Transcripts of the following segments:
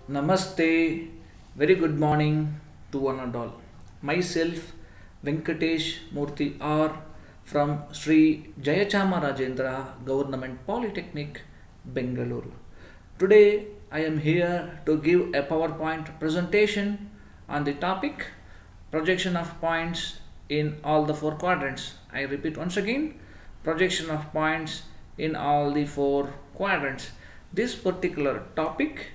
Namaste, very good morning to one and all. Myself, Venkatesh Murthy R from Sri Jayachama Rajendra Government Polytechnic, Bengaluru. Today, I am here to give a PowerPoint presentation on the topic projection of points in all the four quadrants. I repeat once again, projection of points in all the four quadrants. This particular topic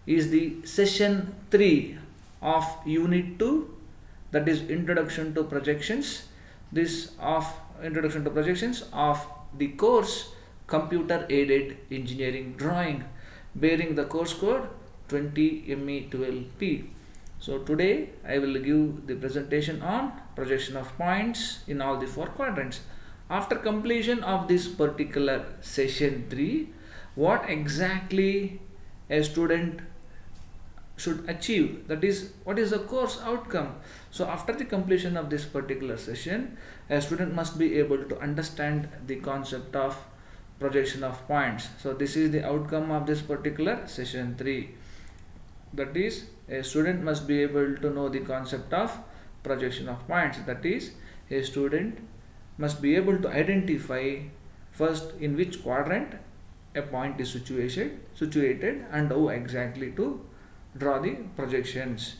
is the session 3 of unit 2, that is introduction to projections. This of introduction to projections of the course computer aided engineering drawing, bearing the course code 20ME12P. So today I will give the presentation on projection of points in all the four quadrants. After completion of this particular session 3, what exactly a student should achieve, that is what is the course outcome. So after the completion of this particular session, a student must be able to understand the concept of projection of points. So this is the outcome of this particular session 3, that is a student must be able to know the concept of projection of points. That is, a student must be able to identify first in which quadrant a point is situated and how exactly to draw the projections.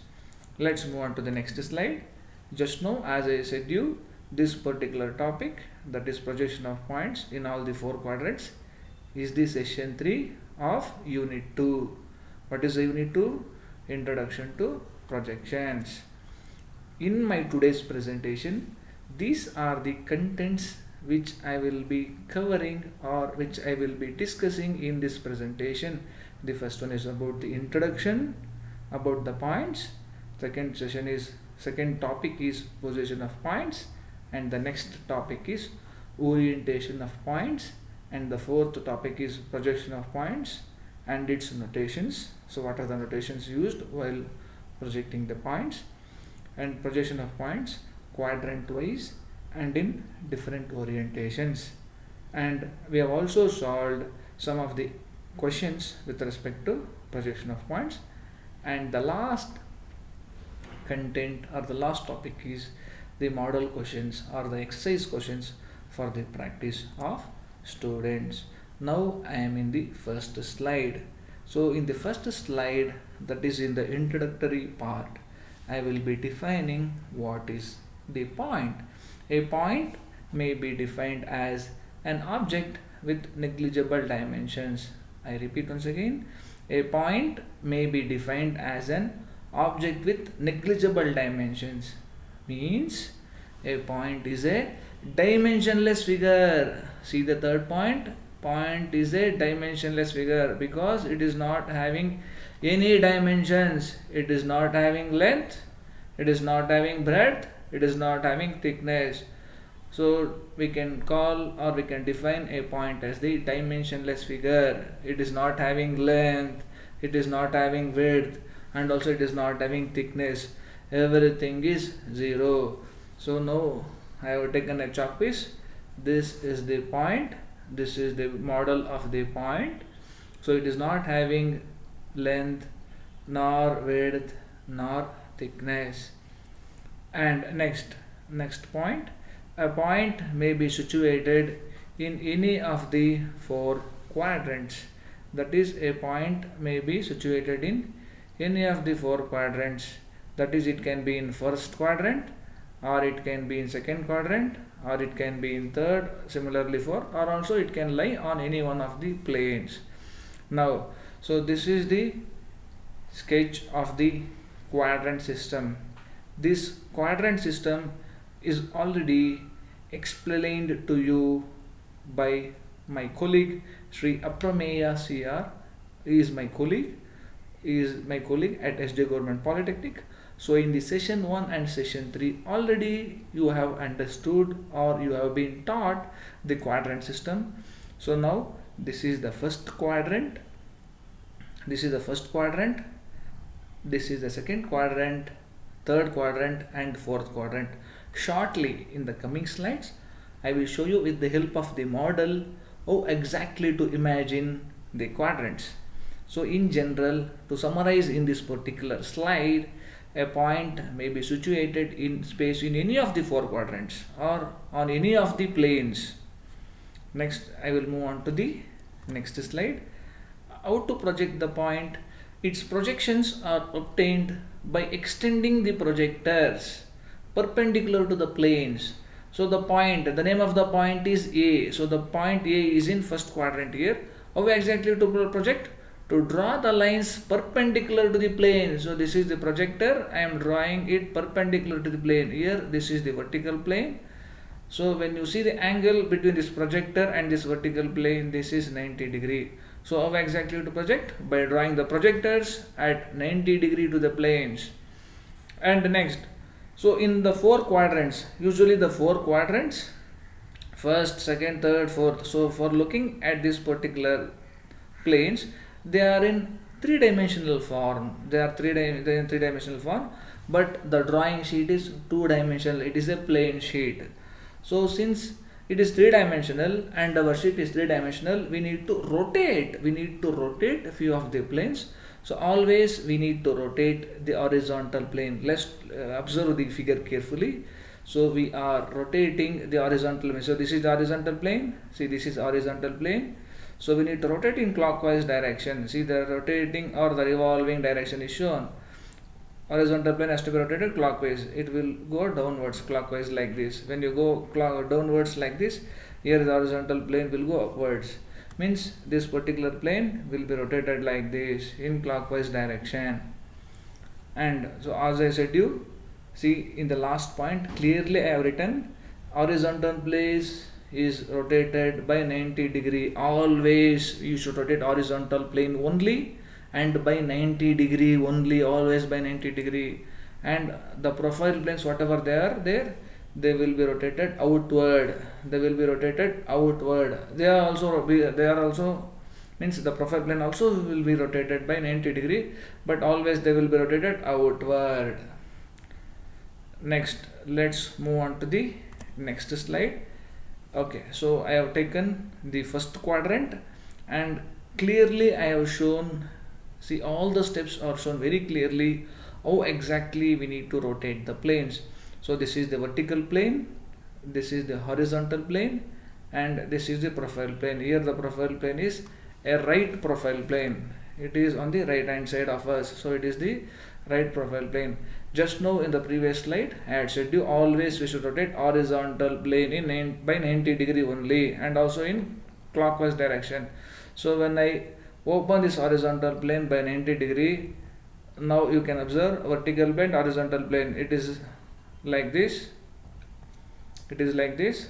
Let's move on to the next slide. Just now, as I said you, this particular topic, that is projection of points in all the four quadrants, is the session 3 of unit 2. What is the unit 2? Introduction to projections. In my today's presentation, these are the contents which I will be covering or which I will be discussing in this presentation. The first one is about the introduction, about the points. Second topic is position of points, and the next topic is orientation of points, and the fourth topic is projection of points and its notations. So what are the notations used while projecting the points, and projection of points quadrant wise and in different orientations. And we have also solved some of the questions with respect to projection of points. And the last content or the last topic is the model questions or the exercise questions for the practice of students. Now I am in the first slide. So in the first slide, that is in the introductory part, I will be defining what is the point. A point may be defined as an object with negligible dimensions. I repeat once again, a point may be defined as an object with negligible dimensions. Means a point is a dimensionless figure. See the third point? Point is a dimensionless figure because it is not having any dimensions. It is not having length, it is not having breadth, it is not having thickness. So we can call or we can define a point as the dimensionless figure. It is not having length, it is not having width, and also it is not having thickness. Everything is zero. So now I have taken a chalk piece. This is the point. This is the model of the point. So it is not having length, nor width, nor thickness. And next point, a point may be situated in any of the four quadrants. That is, a point may be situated in any of the four quadrants. That is, it can be in first quadrant, or it can be in second quadrant, or it can be in third, similarly for, or also it can lie on any one of the planes. Now, so this is the sketch of the quadrant system. This quadrant system is already explained to you by my colleague Sri Aprameya CR. He is my colleague. He is my colleague at SJ Government Polytechnic. So in the session 1 and session 3 already you have understood or you have been taught the quadrant system. So now this is the first quadrant. This is the first quadrant. This is the second quadrant, third quadrant and fourth quadrant. Shortly in the coming slides, I will show you with the help of the model how exactly to imagine the quadrants. So in general, to summarize in this particular slide, a point may be situated in space in any of the four quadrants or on any of the planes. Next, I will move on to the next slide. How to project the point? Its projections are obtained by extending the projectors perpendicular to the planes. So the point, the name of the point is A. So the point A is in first quadrant here. How exactly to project? To draw the lines perpendicular to the plane. So this is the projector. I am drawing it perpendicular to the plane. Here this is the vertical plane. So when you see the angle between this projector and this vertical plane, this is 90 degree. So how exactly to project? By drawing the projectors at 90 degree to the planes. And next, so in the four quadrants, usually the four quadrants, first, second, third, fourth. So for looking at this particular planes, they are in three-dimensional form. They are in three-dimensional form, but the drawing sheet is two-dimensional. It is a plane sheet. So since it is three-dimensional and our sheet is three-dimensional, we need to rotate a few of the planes. So always we need to rotate the horizontal plane. Let's observe the figure carefully. So we are rotating the horizontal plane. So this is the horizontal plane. See, this is horizontal plane. So we need to rotate in clockwise direction. See, the rotating or the revolving direction is shown. Horizontal plane has to be rotated clockwise. It will go downwards clockwise like this. When you go downwards like this, here the horizontal plane will go upwards. Means this particular plane will be rotated like this in clockwise direction. And so as I said you, see in the last point clearly I have written horizontal plane is rotated by 90 degree. Always you should rotate horizontal plane only and by 90 degree only, always by 90 degree. And the profile planes whatever they are there, they will be rotated outward. They are also means the profile plane also will be rotated by 90 degree, but always they will be rotated outward. Next, let's move on to the next slide. Okay, so I have taken the first quadrant and clearly I have shown, see all the steps are shown very clearly how exactly we need to rotate the planes. So this is the vertical plane, this is the horizontal plane, and this is the profile plane. Here the profile plane is a right profile plane. It is on the right hand side of us. So it is the right profile plane. Just now in the previous slide I had said you always we should rotate horizontal plane by 90 degree only and also in clockwise direction. So when I open this horizontal plane by 90 degree, now you can observe vertical plane, horizontal plane. It is like this.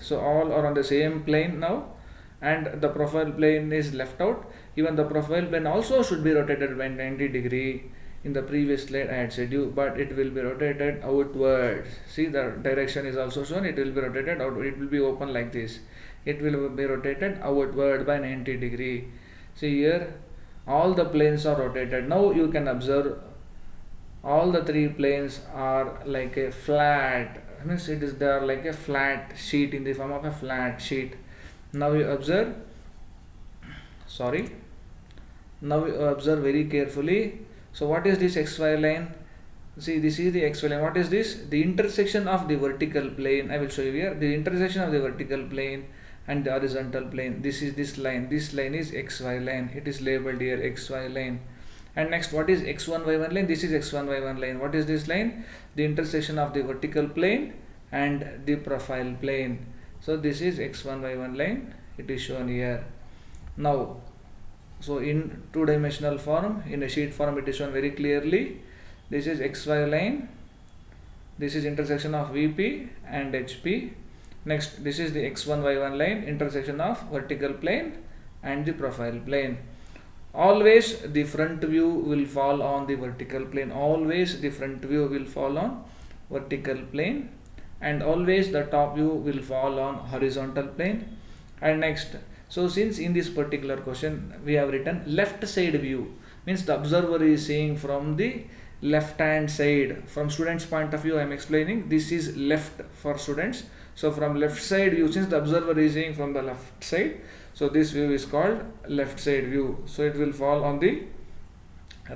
So all are on the same plane now, and the profile plane is left out. Even the profile plane also should be rotated by 90 degree. In the previous slide I had said you, but it will be rotated outward. See, the direction is also shown. It will be rotated outward. It will be open like this. It will be rotated outward by 90 degree. See here, all the planes are rotated. Now you can observe all the three planes are like a flat, means they are like a flat sheet, in the form of a flat sheet. Now you observe very carefully. So what is this XY line? See, this is the XY line. What is this? The intersection of the vertical plane. I will show you here. The intersection of the vertical plane and the horizontal plane. This is this line. This line is XY line. It is labeled here XY line. And next, what is X1 Y1 line? This is X1 Y1 line. What is this line? The intersection of the vertical plane and the profile plane. So this is X1 Y1 line. It is shown here. Now, so in two-dimensional form, in a sheet form, it is shown very clearly. This is XY line. This is intersection of VP and HP. Next, this is the X1 Y1 line, intersection of vertical plane and the profile plane. Always the front view will fall on the vertical plane. Always the front view will fall on vertical plane, and always the top view will fall on horizontal plane. And next, so since in this particular question we have written left side view, means the observer is seeing from the left hand side. From students point of view I am explaining, this is left for students. So from left side view, since the observer is seeing from the left side, so this view is called left side view. So it will fall on the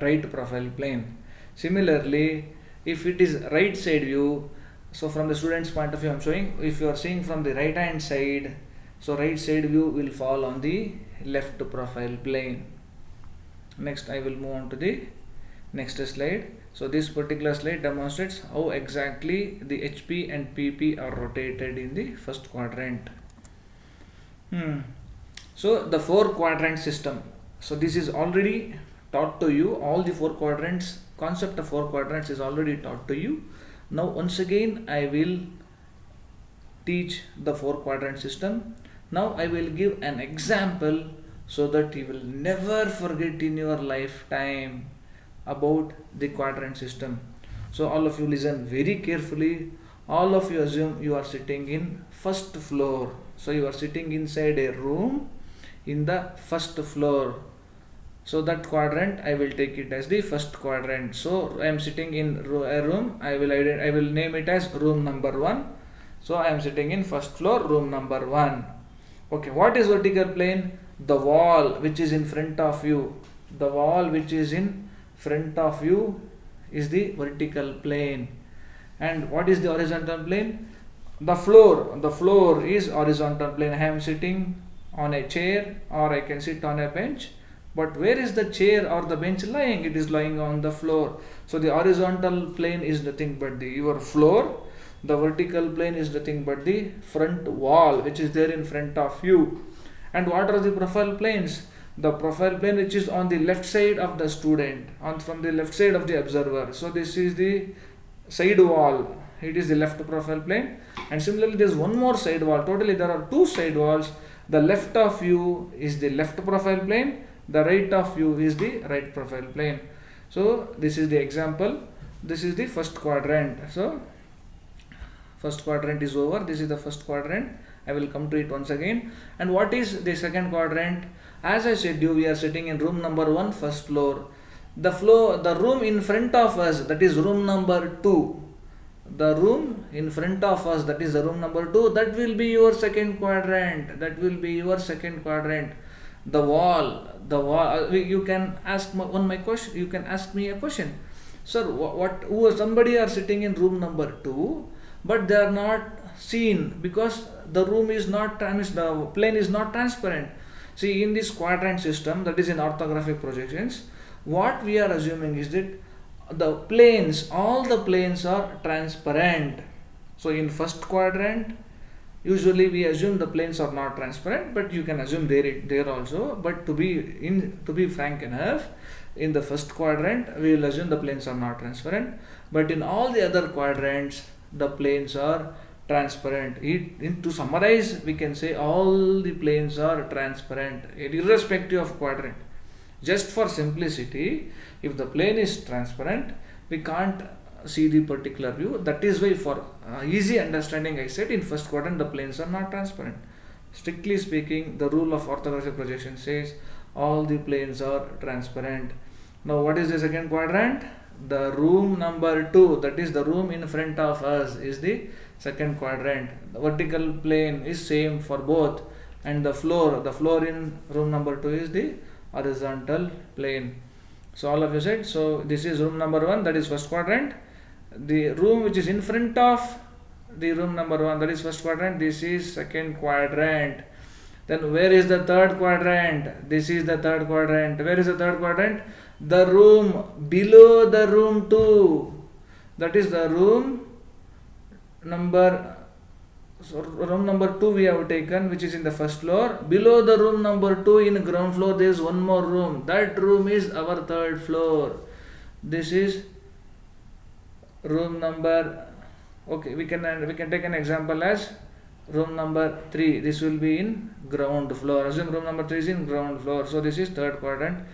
right profile plane. Similarly, if it is right side view, so from the student's point of view I'm showing, if you are seeing from the right hand side, so right side view will fall on the left profile plane. Next I will move on to the next slide. So this particular slide demonstrates how exactly the HP and PP are rotated in the first quadrant. So the 4-quadrant system. So this is already taught to you. All the 4 quadrants, concept of 4 quadrants is already taught to you. Now once again I will teach the 4-quadrant system. Now I will give an example so that you will never forget in your lifetime about the quadrant system. So all of you listen very carefully. All of you assume you are sitting in first floor. So you are sitting inside a room in the first floor. So that quadrant I will take it as the first quadrant. So I am sitting in a room. I will name it as room number 1. So I am sitting in first floor, room number 1. Okay, what is vertical plane? The wall which is in front of you. The wall which is in front of you is the vertical plane. And what is the horizontal plane? The floor. The floor is horizontal plane. I am sitting on a chair, or I can sit on a bench. But where is the chair or the bench lying? It is lying on the floor. So the horizontal plane is nothing but your floor. The vertical plane is nothing but the front wall which is there in front of you. And what are the profile planes? The profile plane which is on the left side of the student, from the left side of the observer. So this is the side wall. It is the left profile plane. And similarly there is one more side wall. Totally there are 2 side walls. The left of you is the left profile plane. The right of you is the right profile plane. So this is the example. This is the first quadrant. So first quadrant is over. This is the first quadrant. I will come to it once again. And what is the second quadrant? As I said we are sitting in room number 1, first floor. The room in front of us, that is room number 2. The room in front of us, that is the room number 2, that will be your second quadrant. That will be your second quadrant. The wall, you can ask you can ask me a question. Sir, somebody are sitting in room number 2, but they are not seen because the room is not, the plane is not transparent. See, in this quadrant system, that is in orthographic projections, what we are assuming is that the planes, all the planes are transparent. So in first quadrant, usually we assume the planes are not transparent, but you can assume there also. But to be frank enough, in the first quadrant we will assume the planes are not transparent, but in all the other quadrants the planes are transparent. To summarize, we can say all the planes are transparent irrespective of quadrant. Just for simplicity, if the plane is transparent, we can't see the particular view. That is why, for easy understanding, I said in first quadrant the planes are not transparent. Strictly speaking, the rule of orthographic projection says all the planes are transparent. Now what is the second quadrant? The room number 2, that is the room in front of us, is the second quadrant. The vertical plane is same for both, and the floor in room number 2 is the horizontal plane. So all of you said, so this is room number 1, that is first quadrant. The room which is in front of the room number 1, that is first quadrant, this is second quadrant. Then where is the third quadrant? This is the third quadrant. Where is the third quadrant? The room below the room 2, that is the room number 2 we have taken, which is in the first floor. Below the room number 2 in ground floor there is one more room. That room is our third floor. This is room number, okay, we can take an example as room number 3. This will be in ground floor. Assume room number 3 is in ground floor. So this is third quadrant.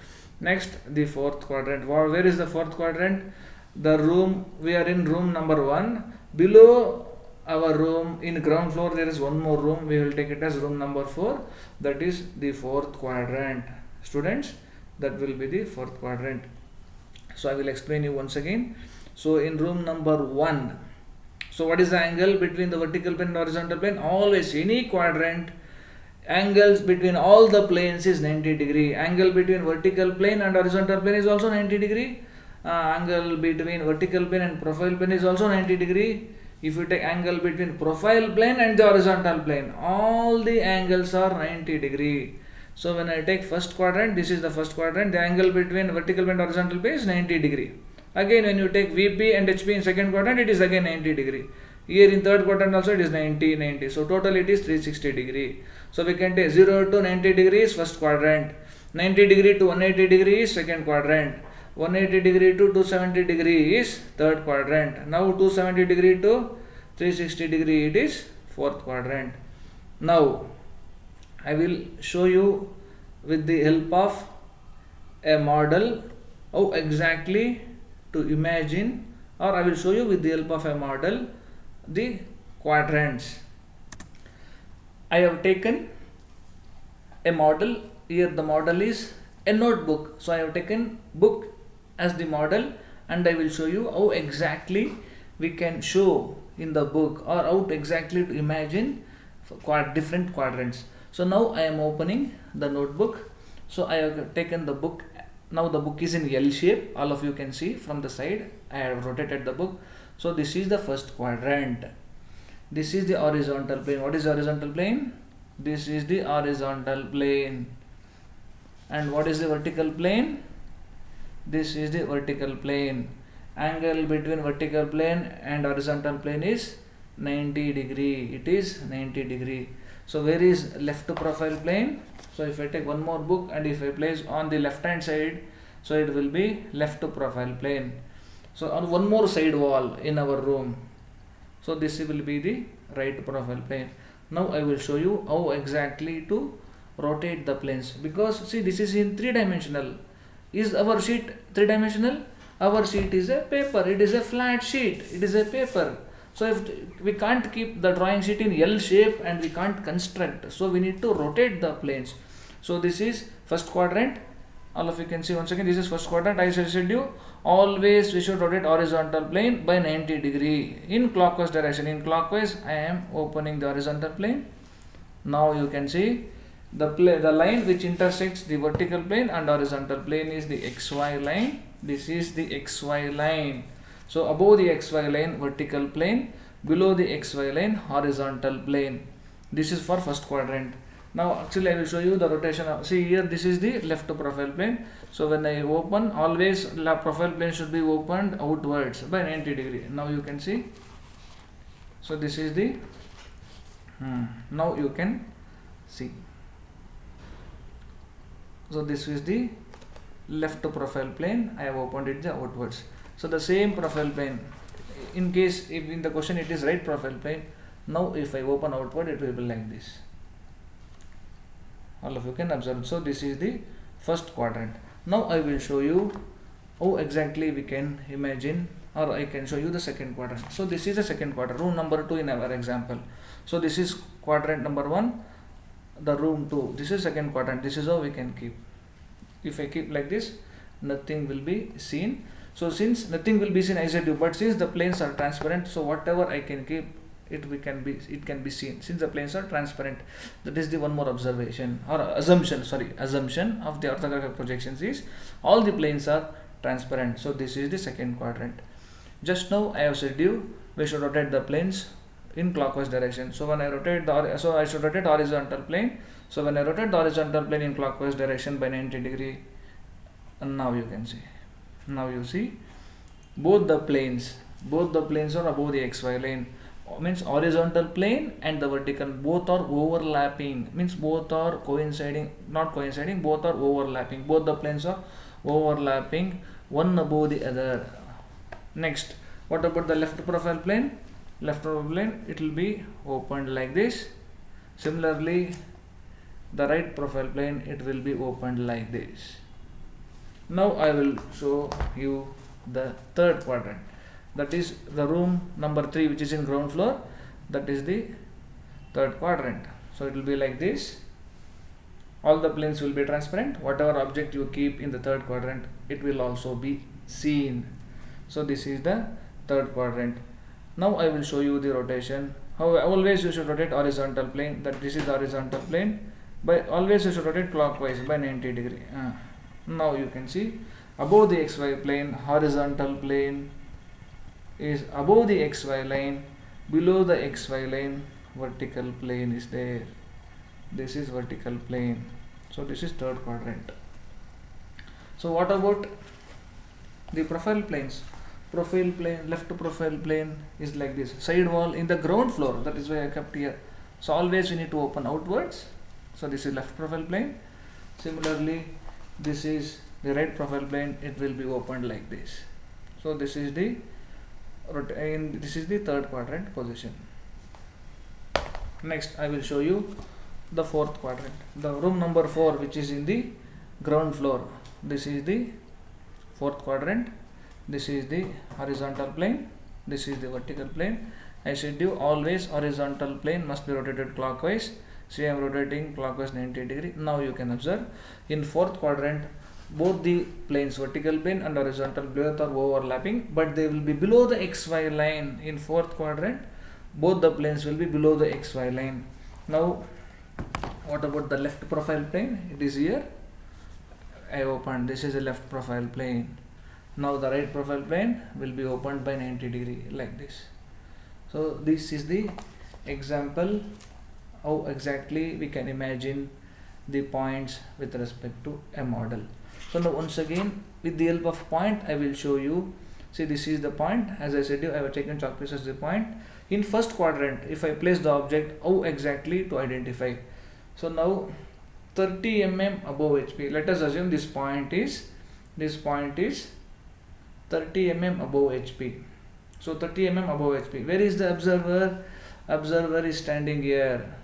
Next, the fourth quadrant. Where is the fourth quadrant? The room, we are in room number 1. Below our room in ground floor there is one more room. We will take it as room number 4. That is the fourth quadrant. Students, that will be the fourth quadrant. So I will explain you once again. So in room number 1, so what is the angle between the vertical plane and horizontal plane? Always, any quadrant, angles between all the planes is 90 degree. Angle between vertical plane and horizontal plane is also 90 degree. Angle between vertical plane and profile plane is also 90 degree. If you take angle between profile plane and the horizontal plane, all the angles are 90 degree. So when I take first quadrant, this is the first quadrant, the angle between vertical plane and horizontal plane is 90 degree. Again, when you take VP and HP in second quadrant, it is again 90 degree. Here in third quadrant also it is 90, 90. So total it is 360 degree. So we can take 0 to 90 degrees first quadrant, 90 degree to 180 degree is second quadrant, 180 degree to 270 degree is third quadrant. Now 270 degree to 360 degree it is fourth quadrant. Now I will show you with the help of a model how exactly to imagine, or I will show you with the help of a model the quadrants. I have taken a model. Here the model is a notebook. So I have taken book as the model, and I will show you how exactly we can show in the book, or how to exactly to imagine different quadrants. So now I am opening the notebook. So I have taken the book. Now the book is in L shape. All of you can see from the side. I have rotated the book. So this is the first quadrant. This is the horizontal plane. What is the horizontal plane? This is the horizontal plane. And what is the vertical plane? This is the vertical plane. Angle between vertical plane and horizontal plane is 90 degree. It is 90 degree. So where is left profile plane? So if I take one more book and if I place on the left hand side, so it will be left profile plane. So on one more side wall in our room, so this will be the right profile plane. Now I will show you how exactly to rotate the planes, because see, this is in 3-dimensional. Is our sheet 3-dimensional? Our sheet is a paper. It is a flat sheet. It is a paper. So if we can't keep the drawing sheet in L shape and we can't construct, so we need to rotate the planes. So this is first quadrant. All of you can see once again, this is first quadrant. I said you always we should rotate horizontal plane by 90 degree in clockwise direction. In clockwise, I am opening the horizontal plane. Now you can see the line which intersects the vertical plane and horizontal plane is the XY line. This is the XY line. So above the XY line vertical plane, below the XY line horizontal plane. This is for first quadrant. Now actually I will show you the rotation of, see here, this is the left profile plane. So when I open, always left profile plane should be opened outwards by 90 degree. Now you can see. So this is the now you can see. So this is the left profile plane. I have opened it the outwards. So the same profile plane, in case if in the question it is right profile plane, now if I open outward, it will be like this. All of you can observe. So this is the first quadrant. Now I will show you how exactly we can imagine, or I can show you the second quadrant. So this is the second quadrant, room number 2 in our example. So this is quadrant number 1, the room 2. This is second quadrant. This is how we can keep. If I keep like this, nothing will be seen. So since nothing will be seen, I said you, but since the planes are transparent, so whatever I can keep, it can be seen since the planes are transparent. That is the one more observation or assumption. Assumption of the orthographic projections is all the planes are transparent. So this is the second quadrant. Just now I have said you we should rotate the planes in clockwise direction. So when I rotate the I should rotate horizontal plane. So when I rotate the horizontal plane in clockwise direction by 90 degree, and now you can see. Now you see both the planes are above the XY line. Means horizontal plane and the vertical both are overlapping, means both are coinciding, not coinciding, both are overlapping. Both the planes are overlapping one above the other. Next, what about the left profile plane? Left profile plane, it will be opened like this. Similarly, the right profile plane, it will be opened like this. Now I will show you the third quadrant. That is the room number 3, which is in ground floor. That is the third quadrant. So it will be like this. All the planes will be transparent. Whatever object you keep in the third quadrant, it will also be seen. So this is the third quadrant. Now I will show you the rotation. How always you should rotate horizontal plane. That this is the horizontal plane, by always you should rotate clockwise by 90 degree. Now you can see above the xy plane, horizontal plane is above the xy line, below the xy line vertical plane is there. This is vertical plane. So this is third quadrant. So what about the profile planes? Profile plane, left profile plane is like this. Side wall in the ground floor, that is why I kept here. So always we need to open outwards. So this is left profile plane. Similarly, this is the right profile plane, it will be opened like this. So this is the third quadrant position. Next I will show you the fourth quadrant. The room number 4, which is in the ground floor. This is the fourth quadrant. This is the horizontal plane. This is the vertical plane. I said you always horizontal plane must be rotated clockwise. See, I am rotating clockwise 90 degree. Now you can observe in fourth quadrant both the planes, vertical plane and horizontal both are overlapping, but they will be below the xy line. In fourth quadrant both the planes will be below the xy line. Now what about the left profile plane? It is here. I opened. This is a left profile plane. Now the right profile plane will be opened by 90 degree like this. So this is the example how exactly we can imagine the points with respect to a model. So now once again with the help of point I will show you. See, this is the point. As I said you, I have taken chalk piece as the point. In first quadrant, if I place the object, how exactly to identify? So now 30 mm above HP. Let us assume this point is 30 mm above HP. So 30 mm above HP. Where is the observer? Observer is standing here.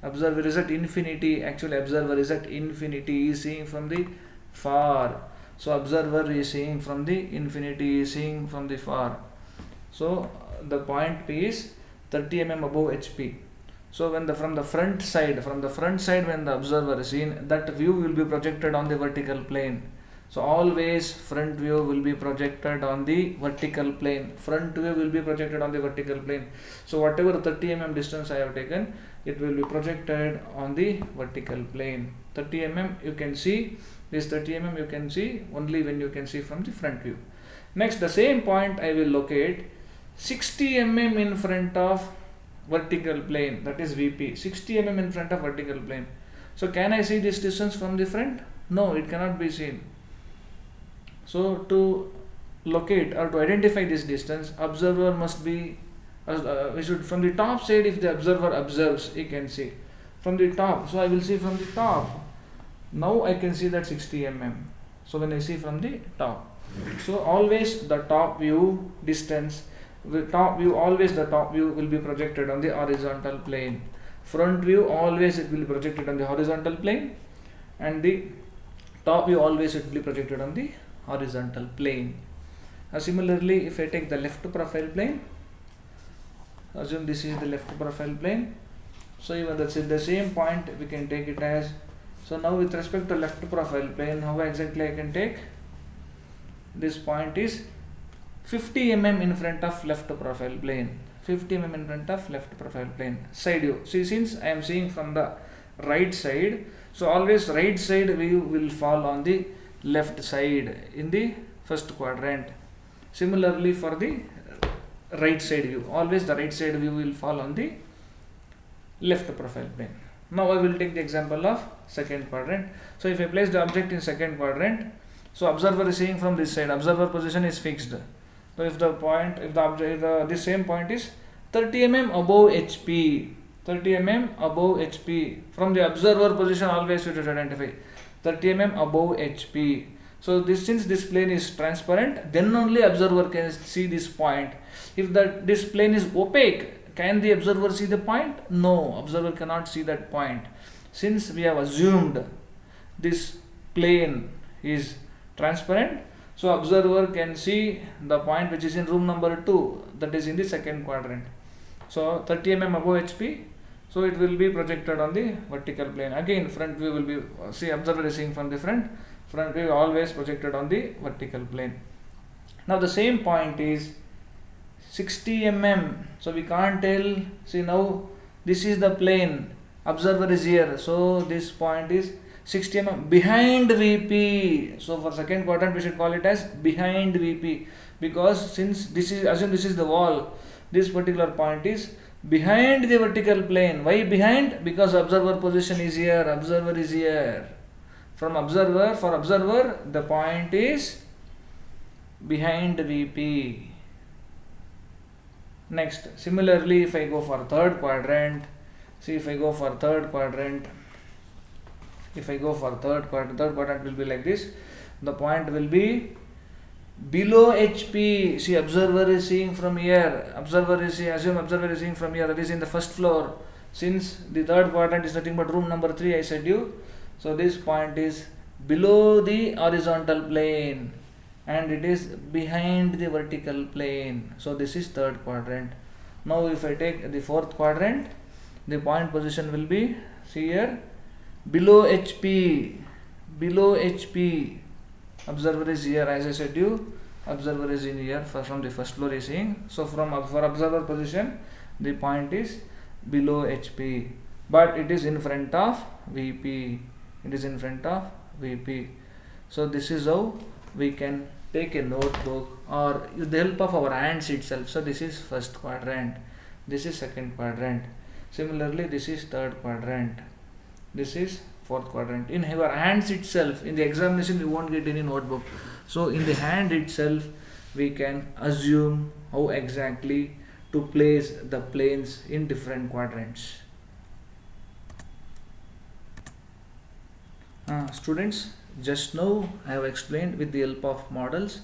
Observer is at infinity. Actually observer is at infinity. He is seeing from the far. So observer is seeing from the infinity, is seeing from the far. So the point P is 30 mm above HP. So when from the front side when the observer is seen, that view will be projected on the vertical plane. So always front view will be projected on the vertical plane. Front view will be projected on the vertical plane. So whatever 30 mm distance I have taken, it will be projected on the vertical plane. 30 mm you can see, this 30 mm you can see only when you can see from the front view. Next, the same point I will locate 60 mm in front of vertical plane, that is VP. 60 mm in front of vertical plane. So can I see this distance from the front? No, it cannot be seen. So to locate or to identify this distance, observer must be we should from the top side. If the observer observes, he can see from the top. So I will see from the top. Now I can see that 60 mm. So when I see from the top, so always the top view distance, the top view will be projected on the horizontal plane. Front view always it will be projected on the horizontal plane, and the top view always it will be projected on the horizontal plane. Similarly, if I take the left profile plane, assume this is the left profile plane. So even that's the same point we can take it as. So now with respect to left profile plane, how exactly I can take? This point is 50 mm in front of left profile plane. 50 mm in front of left profile plane. Side view. See, since I am seeing from the right side, so always right side view will fall on the left side in the first quadrant. Similarly for the right side view, always the right side view will fall on the left profile plane. Now I will take the example of second quadrant. So if I place the object in second quadrant, so observer is seeing from this side, observer position is fixed. So if the point, if the object, this same point is 30 mm above HP, 30 mm above HP, from the observer position always you should identify 30 mm above HP. So this, since this plane is transparent, then only observer can see this point. If this plane is opaque, can the observer see the point? No, observer cannot see that point. Since we have assumed this plane is transparent, so observer can see the point which is in room number 2, that is in the second quadrant. So 30 mm above HP, so it will be projected on the vertical plane. Again front view will be, see, observer is seeing from the front view always projected on the vertical plane. Now the same point is 60 mm, so we can't tell. See, now this is the plane, observer is here, so this point is 60 mm behind VP. So for second quadrant we should call it as behind VP, because since this is, assume this is the wall, this particular point is behind the vertical plane. Why behind? Because observer position is here, observer is here. From observer, for observer the point is behind VP. Next, similarly if I go for third quadrant, see if I go for third quadrant, third quadrant will be like this. The point will be below HP. See, observer is seeing from here. Assume observer is seeing from here. That is in the first floor. Since the third quadrant is nothing but room number 3, I said you. So this point is below the horizontal plane and it is behind the vertical plane. So this is third quadrant. Now if I take the fourth quadrant, the point position will be, see here, below HP. Observer is here, as I said you, observer is in here, from the first floor is seeing. So for observer position, the point is below HP, but it is in front of VP. So this is how we can take a notebook or with the help of our hands itself. So this is first quadrant, this is second quadrant, similarly this is third quadrant, this is fourth quadrant. In our hands itself, in the examination we won't get any notebook, so in the hand itself we can assume how exactly to place the planes in different quadrants. Students, just now I have explained with the help of models,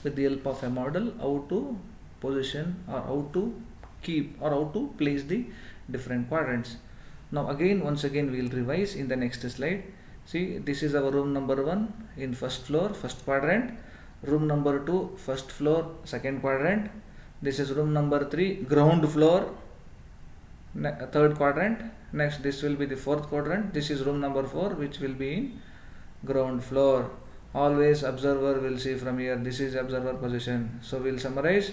with the help of a model, how to position or how to keep or how to place the different quadrants. Now once again we will revise in the next slide. See, this is our room number 1 in first floor, first quadrant. Room number 2, first floor, second quadrant. This is room number 3, ground floor, third quadrant. Next, this will be the fourth quadrant. This is room number 4, which will be in ground floor. Always observer will see from here. This is observer position. So we will summarize.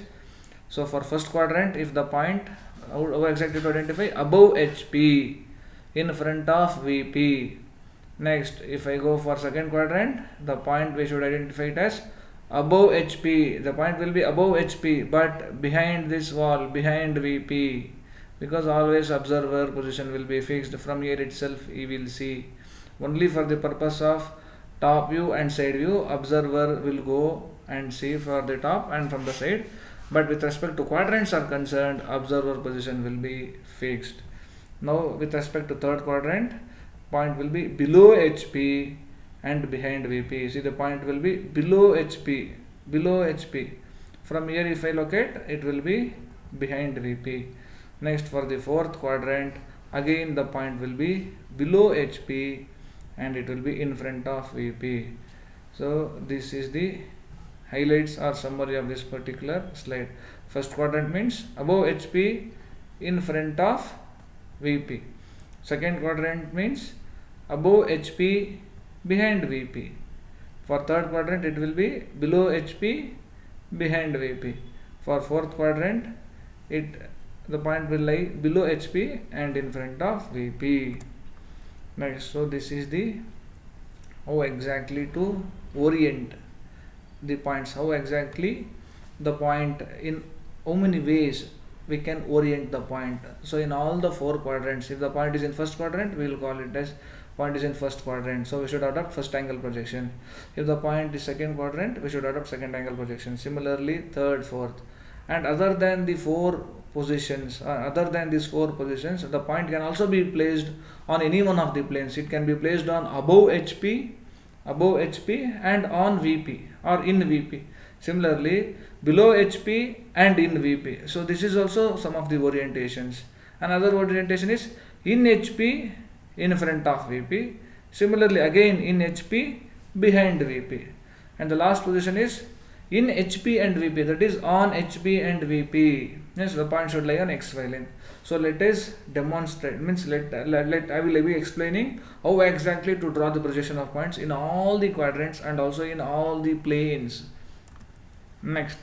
So for first quadrant, if the point, how exactly to identify? Above HP, in front of VP. Next, if I go for second quadrant, the point we should identify it as above HP. The point will be above HP, but behind this wall, behind VP. Because always observer position will be fixed. From here itself he will see. Only for the purpose of top view and side view, observer will go and see for the top and from the side. But with respect to quadrants are concerned, observer position will be fixed. Now with respect to third quadrant, point will be below HP and behind VP. See, the point will be below HP. From here if I locate, it will be behind VP. Next, for the fourth quadrant, again the point will be below HP and it will be in front of VP. So this is the highlights or summary of this particular slide. First quadrant means above HP, in front of VP. Second quadrant means above HP, behind VP. For third quadrant it will be below HP, behind VP. For fourth quadrant, the point will lie below HP and in front of VP. Next, so this is the how exactly to orient the points, how exactly the point, in how many ways we can orient the point. So in all the 4 quadrants, if the point is in first quadrant, we will call it as point is in first quadrant, so we should adopt first angle projection. If the point is second quadrant, we should adopt second angle projection. Similarly third, fourth, and other than the 4 positions, other than these 4 positions, the point can also be placed on any one of the planes. It can be placed on above HP and on VP or in VP. Similarly below HP and in VP. So this is also some of the orientations. Another orientation is in HP, in front of VP. Similarly again in HP, behind VP. And the last position is in HP and VP, that is on HP and VP. Yes, the point should lie on XY line. So let us demonstrate, means I will be explaining how exactly to draw the projection of points in all the quadrants and also in all the planes. Next,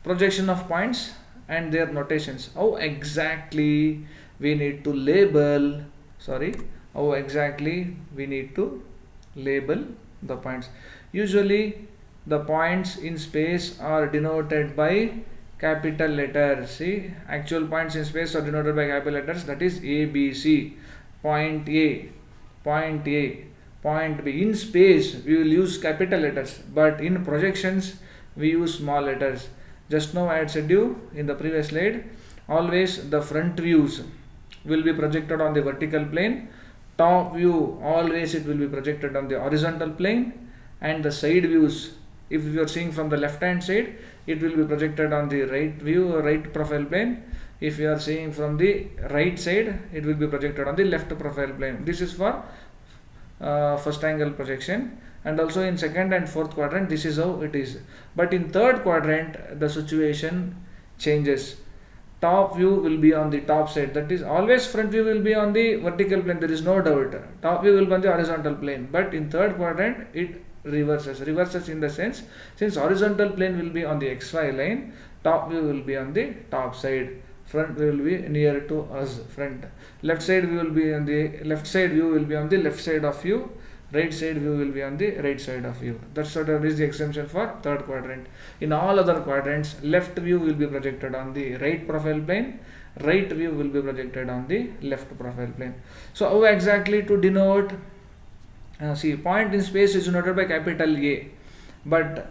projection of points and their notations. How exactly we need to label how exactly we need to label the points. Usually the points in space are denoted by capital letters. See, actual points in space are denoted by capital letters, that is A, B, C. Point A, point A, point B. In space we will use capital letters, but in projections we use small letters. Just now I had said you in the previous slide, always the front views will be projected on the vertical plane, top view always it will be projected on the horizontal plane, and the side views, if you are seeing from the left hand side, it will be projected on the right view or right profile plane. If you are seeing from the right side, it will be projected on the left profile plane. This is for first angle projection, and also in second and fourth quadrant this is how it is. But in third quadrant the situation changes. Top view will be on the top side, that is always front view will be on the vertical plane, there is no doubt. Top view will be on the horizontal plane, but in third quadrant it reverses in the sense, since horizontal plane will be on the xy line, top view will be on the top side, front view will be near to us, front. Left side view will be on the left side view will be on the left side of you, right side view will be on the right side of you. That's what is the exemption for third quadrant. In all other quadrants, left view will be projected on the right profile plane, right view will be projected on the left profile plane. So how exactly to denote? See, point in space is denoted by capital A, but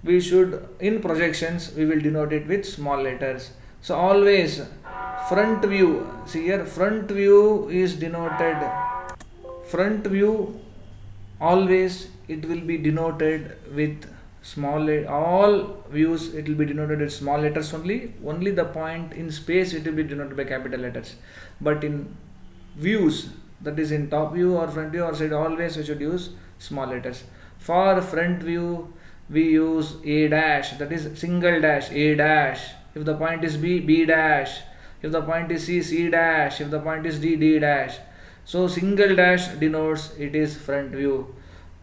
we should, in projections we will denote it with small letters. So always front view, see here, front view is denoted, front view always it will be denoted with small letter. All views it will be denoted with small letters only. Only the point in space it will be denoted by capital letters. But in views, that is in top view or front view or side, always we should use small letters. For front view we use A dash, that is single dash, A dash. If the point is B, B dash. If the point is C, C dash. If the point is D, D dash. So single dash denotes it is front view.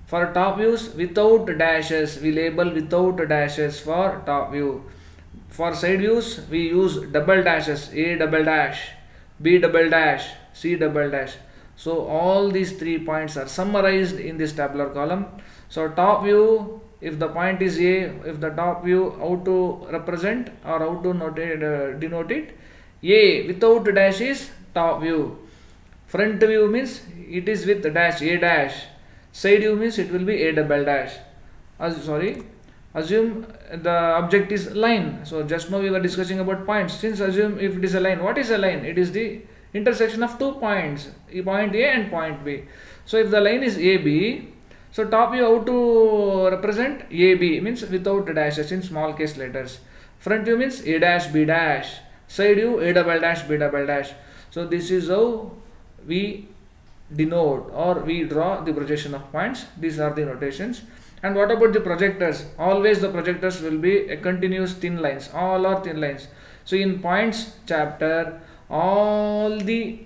For top views, without dashes, we label without dashes for top view. For side views we use double dashes, A double dash, B double dash, C double dash. So all these 3 points are summarized in this tabular column. So top view, if the point is A, if the top view, how to represent or how to denote it? A without dash is top view. Front view means it is with dash, A dash. Side view means it will be A double dash. Assume the object is line. So just now we were discussing about points. Since assume if it is a line, what is a line? It is the intersection of 2 points, point A and point B. So if the line is AB, so top view how to represent? AB means without dashes in small case letters. Front view means A dash, B dash. Side view A double dash, B double dash. So this is how we denote or we draw the projection of points. These are the notations. And what about the projectors? Always the projectors will be a continuous thin lines. All are thin lines. So in points chapter, all the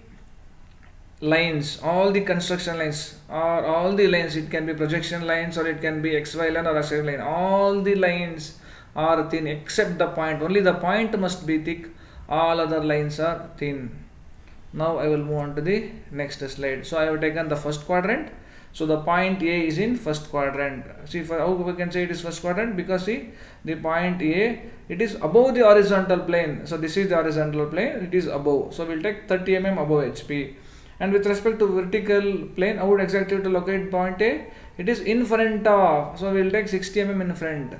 lines, all the construction lines, or all the lines, it can be projection lines or it can be xy line or xy line, all the lines are thin except the point. Only the point must be thick, all other lines are thin. Now I will move on to the next slide. So I have taken the first quadrant. So the point A is in first quadrant. See, for how we can say it is first quadrant? Because see, the point A, it is above the horizontal plane. So this is the horizontal plane, it is above. So we will take 30 mm above HP. And with respect to vertical plane, how would exactly to locate point A? It is in front of. So we will take 60 mm in front.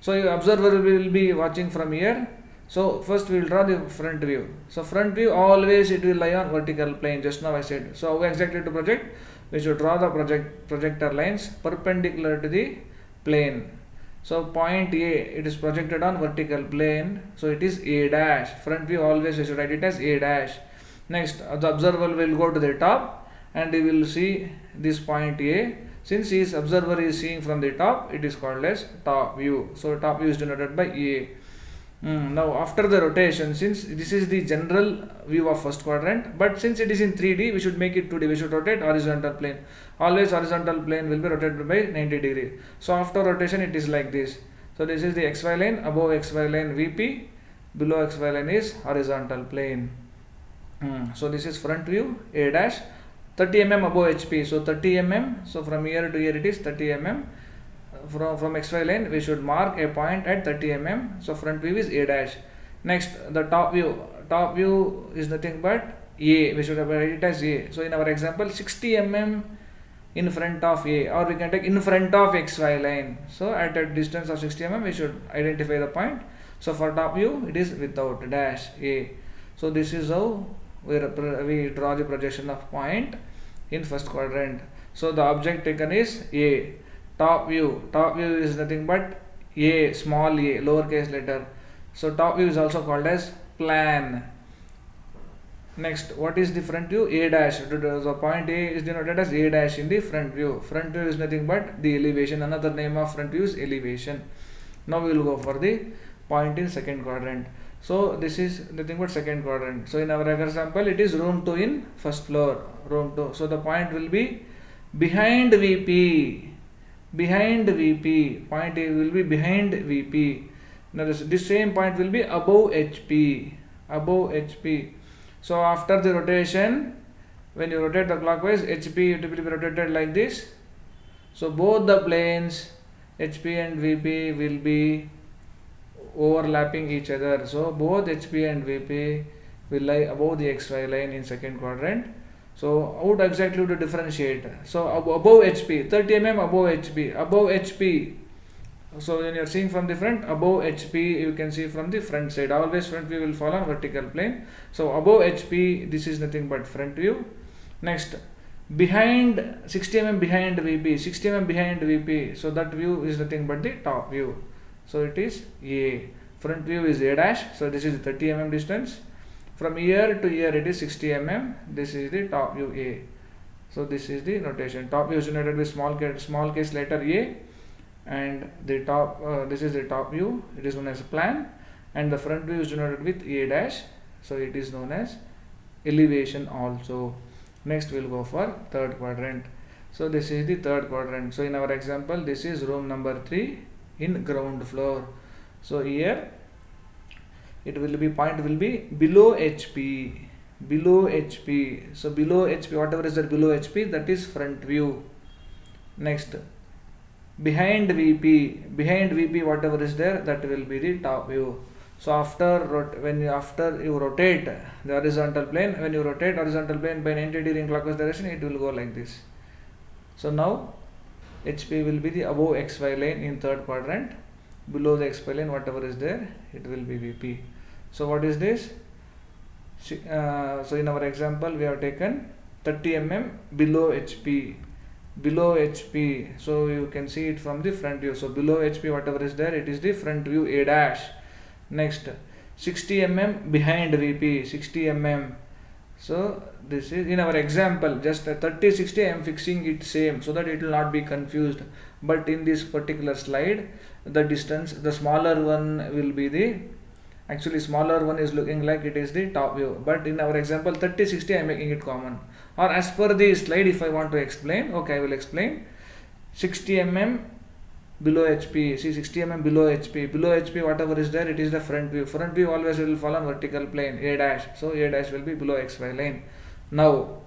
So your observer will be watching from here. So first we will draw the front view. So front view always it will lie on vertical plane. Just now I said. So how exactly to project? We should draw the projector lines perpendicular to the plane. So point A, it is projected on vertical plane. So it is A dash. Front view always we should write it as A dash. Next, the observer will go to the top and he will see this point A. Since his observer is seeing from the top, it is called as top view. So top view is denoted by A. Now after the rotation, since this is the general view of first quadrant, but since it is in 3D, we should make it 2D. We should rotate horizontal plane. Always horizontal plane will be rotated by 90 degree. So after rotation, it is like this. So this is the XY line, above XY line VP, below XY line is horizontal plane. So this is front view A dash, 30 mm above HP. So 30 mm. So from here to here it is 30 mm. From XY line we should mark a point at 30 mm. So front view is A dash. Next, the top view. Top view is nothing but A. We should write it as A. So in our example, 60 mm in front of A, or we can take in front of XY line. So at a distance of 60 mm we should identify the point. So for top view it is without dash A. So this is how we draw the projection of point in first quadrant. So the object taken is A. Top view is nothing but A, small a, lowercase letter. So top view is also called as plan. Next, what is the front view? A dash. The point A is denoted as A dash in the front view. Front view is nothing but the elevation. Another name of front view is elevation. Now we will go for the point in second quadrant. So this is nothing but second quadrant. So in our example, it is room 2 in first floor. Room 2. So the point will be behind VP. Behind VP. Point A will be behind VP. Now this same point will be above HP. Above HP. So after the rotation, when you rotate the clockwise, HP will be rotated like this. So both the planes HP and VP will be overlapping each other. So both HP and VP will lie above the XY line in second quadrant. So how exactly to differentiate? So above HP, 30 mm above HP, above HP. So when you are seeing from the front, above HP you can see from the front side. Always front view will fall on vertical plane. So above HP, this is nothing but front view. Next, behind 60 mm behind VP, 60 mm behind VP. So that view is nothing but the top view. So it is A. Front view is A dash. So this is 30 mm distance. From here to here it is 60 mm. This is the top view A. So this is the notation. Top view is denoted with small case letter A. And the top this is the top view, it is known as plan, and the front view is denoted with A dash, so it is known as elevation also. Next we will go for third quadrant. So this is the third quadrant. So in our example, this is room number 3 in ground floor. So here it will be, point will be below HP, below HP. So below HP, whatever is there below HP, that is front view. Next, behind VP whatever is there, that will be the top view. So after you rotate the horizontal plane, when you rotate horizontal plane by 90 degree in clockwise direction, it will go like this. So now HP will be the above XY line in third quadrant. Below the XY line, whatever is there, it will be VP. So what is this? So in our example we have taken 30 mm below HP. Below HP, so you can see it from the front view. So below HP, whatever is there, it is the front view A dash. Next, 60 mm behind VP, 60 mm. So this is in our example, just 30 60 I am fixing it same so that it will not be confused. But in this particular slide, the distance, the smaller one will be the, actually smaller one is looking like it is the top view, but in our example 30 60 I am making it common. Or as per the slide, if I want to explain, okay, I will explain. 60 mm below HP, see 60 mm below HP, whatever is there, it is the front view. Front view always will fall on vertical plane, A dash. So A dash will be below XY line. Now,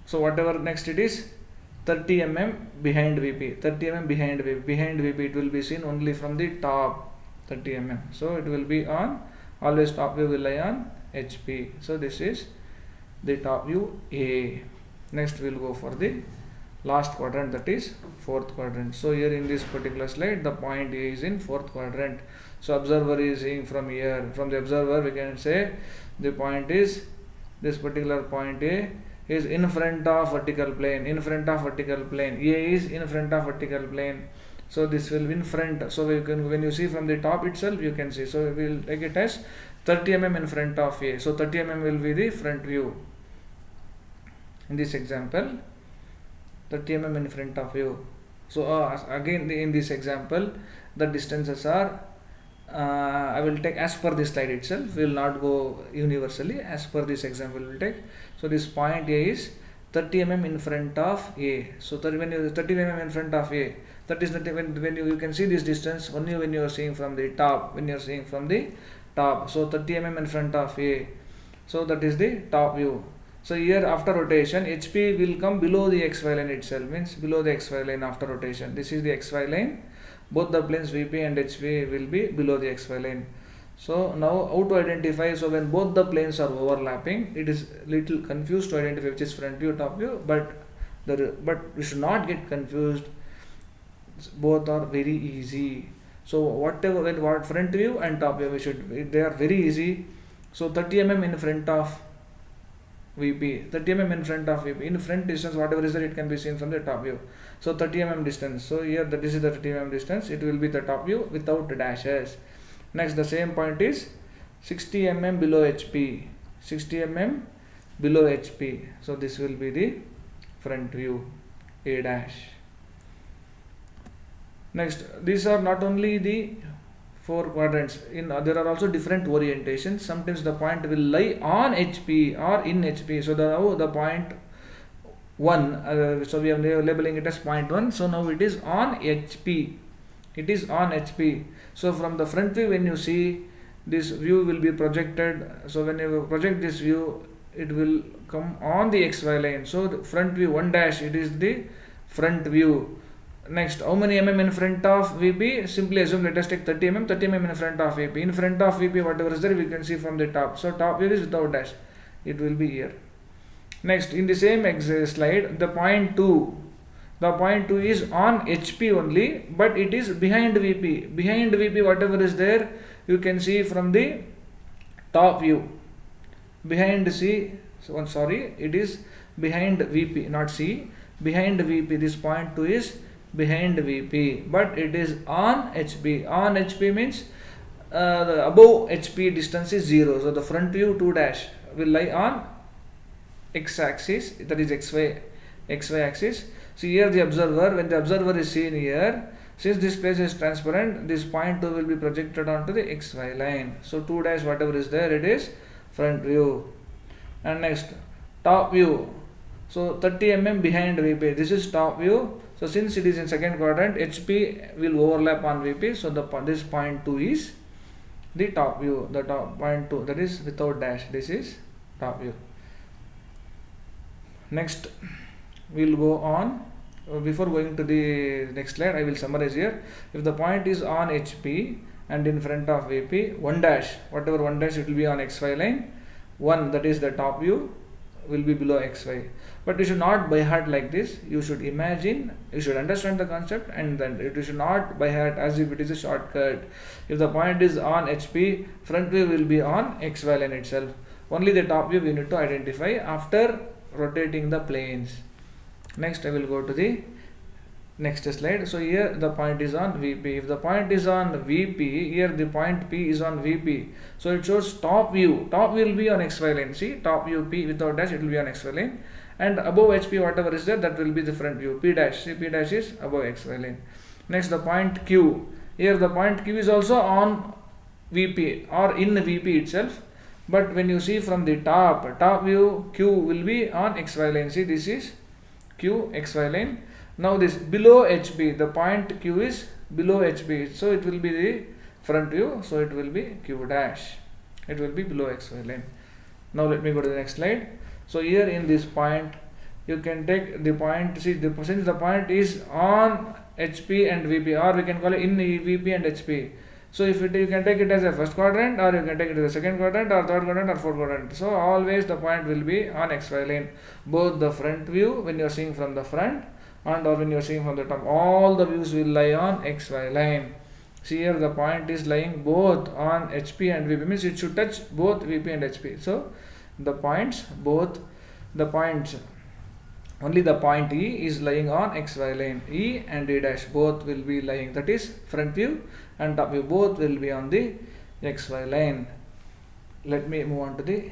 so whatever next it is, 30 mm behind VP, 30 mm behind VP, it will be seen only from the top 30 mm. So it will be on, always top view will lie on HP. So this is the top view A. Next we will go for the last quadrant, that is fourth quadrant. So here in this particular slide, the point A is in fourth quadrant. So observer is seeing from here. From the observer we can say the point is, this particular point A is in front of vertical plane, in front of vertical plane. A is in front of vertical plane. So this will be in front. So we can, when you see from the top itself, you can see. So we will take it as 30 mm in front of A. So 30 mm will be the front view. In this example, 30 mm in front of you. So again in this example, the distances are, I will take as per this slide itself. We will not go universally, as per this example we will take. So this point A is 30 mm in front of A. So when you 30 mm in front of A, that is nothing. When you can see this distance only when you are seeing from the top. When you are seeing from the top, so 30 mm in front of A. So that is the top view. So here after rotation, HP will come below the XY line itself, means below the XY line after rotation. This is the XY line. Both the planes VP and HP will be below the XY line. So now how to identify? So when both the planes are overlapping, it is little confused to identify which is front view, top view, but we should not get confused. Both are very easy. So whatever, when what front view and top view, they are very easy. So 30 mm in front of VP, 30 mm in front of VP, in front distance whatever is there, it can be seen from the top view. So 30 mm distance. So here this is the 30 mm distance. It will be the top view without dashes. Next, the same point is 60 mm below HP. 60 mm below HP. So this will be the front view A dash. Next, these are not only the 4 quadrants. There are also different orientations. Sometimes the point will lie on HP or in HP. So now the point 1. So we are labeling it as point 1. So now it is on HP. It is on HP. So from the front view, when you see, this view will be projected. So when you project this view, it will come on the XY line. So the front view 1 dash, it is the front view. Next, how many mm in front of VP? Simply assume, let us take 30 mm, 30 mm in front of VP. In front of VP, whatever is there, we can see from the top. So top view is without dash. It will be here. Next, in the same slide, the point 2. The point 2 is on HP only, but it is behind VP. Behind VP, whatever is there, you can see from the top view. Behind C, it is behind VP, not C. Behind VP, this point 2 is behind VP, but it is on HP. On HP means the above HP distance is 0. So the front view 2 dash will lie on X axis, that is XY axis. So here the observer, when the observer is seen here, since this place is transparent, this point 2 will be projected onto the XY line. So 2 dash whatever is there, it is front view. And next, top view. So 30 mm behind VP, this is top view. So since it is in second quadrant, HP will overlap on VP. So this point 2 is the top view. The top point 2, that is without dash. This is top view. Next, we will go on. Before going to the next slide, I will summarize here. If the point is on HP and in front of VP, 1 dash, whatever 1 dash, it will be on XY line. 1, that is the top view, will be below XY. But you should not by heart like this. You should imagine, you should understand the concept, and then you should not by heart as if it is a shortcut. If the point is on HP, front view will be on XY line itself. Only the top view we need to identify after rotating the planes. Next, I will go to the next slide. So here the point is on VP. If the point is on VP, here the point P is on VP. So it shows top view. Top will be on XY line. See, top view P without dash, it will be on XY line. And above HP, whatever is there, that will be the front view. P dash. See, P dash is above XY line. Next, the point Q. Here the point Q is also on VP or in VP itself. But when you see from the top view, Q will be on XY line. See, this is Q, XY line. Now this below HP, the point Q is below HP. So it will be the front view. So it will be Q dash. It will be below XY line. Now let me go to the next slide. So here in this point, you can take the point. See, since the point is on HP and VP, or we can call it in VP and HP. So if you can take it as a first quadrant, or you can take it as a second quadrant, or third quadrant, or fourth quadrant. So always the point will be on XY line. Both the front view when you are seeing from the front, and or when you are seeing from the top, all the views will lie on XY line. See here the point is lying both on HP and VP, means it should touch both VP and HP. So the points, only the point E is lying on XY line. E and E dash both will be lying, that is front view and top view, both will be on the XY line. Let me move on to the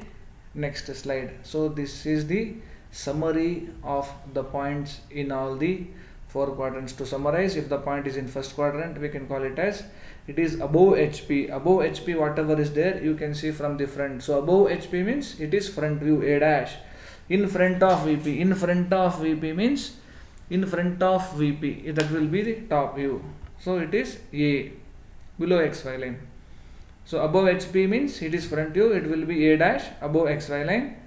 next slide. So this is the summary of the points in all the 4 quadrants. To summarize, if the point is in first quadrant, we can call it as it is above HP. Above HP, whatever is there, you can see from the front. So above HP means it is front view A dash. In front of VP, in front of VP means in front of VP, that will be the top view. So it is A below XY line. So above HP means it is front view, it will be A dash above XY line,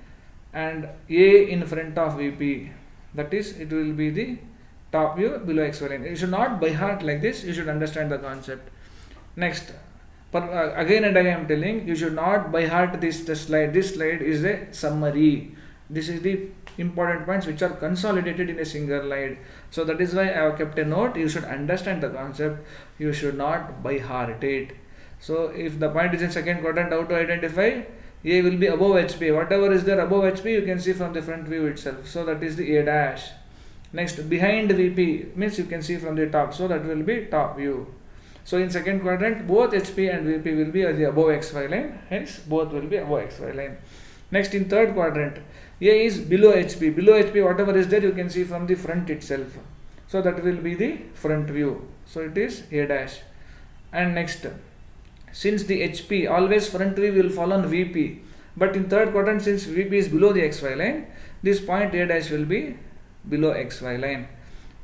and A in front of VP, that is it will be the top view below XY line. You should not by heart like this, you should understand the concept. Next, again and again I am telling, you should not by heart this slide. This slide is a summary. This is the important points which are consolidated in a single slide. So that is why I have kept a note. You should understand the concept. You should not by heart it. So if the point is in second quadrant, how to identify? A will be above HP. Whatever is there above HP, you can see from the front view itself. So that is the A dash. Next, behind VP means you can see from the top. So that will be top view. So in second quadrant, both HP and VP will be the above XY line. Hence, both will be above XY line. Next, in third quadrant, A is below HP. Below HP, whatever is there, you can see from the front itself. So that will be the front view. So it is A dash. And next, since the HP, always front view will fall on VP. But in third quadrant, since VP is below the XY line, this point A dash will be below XY line.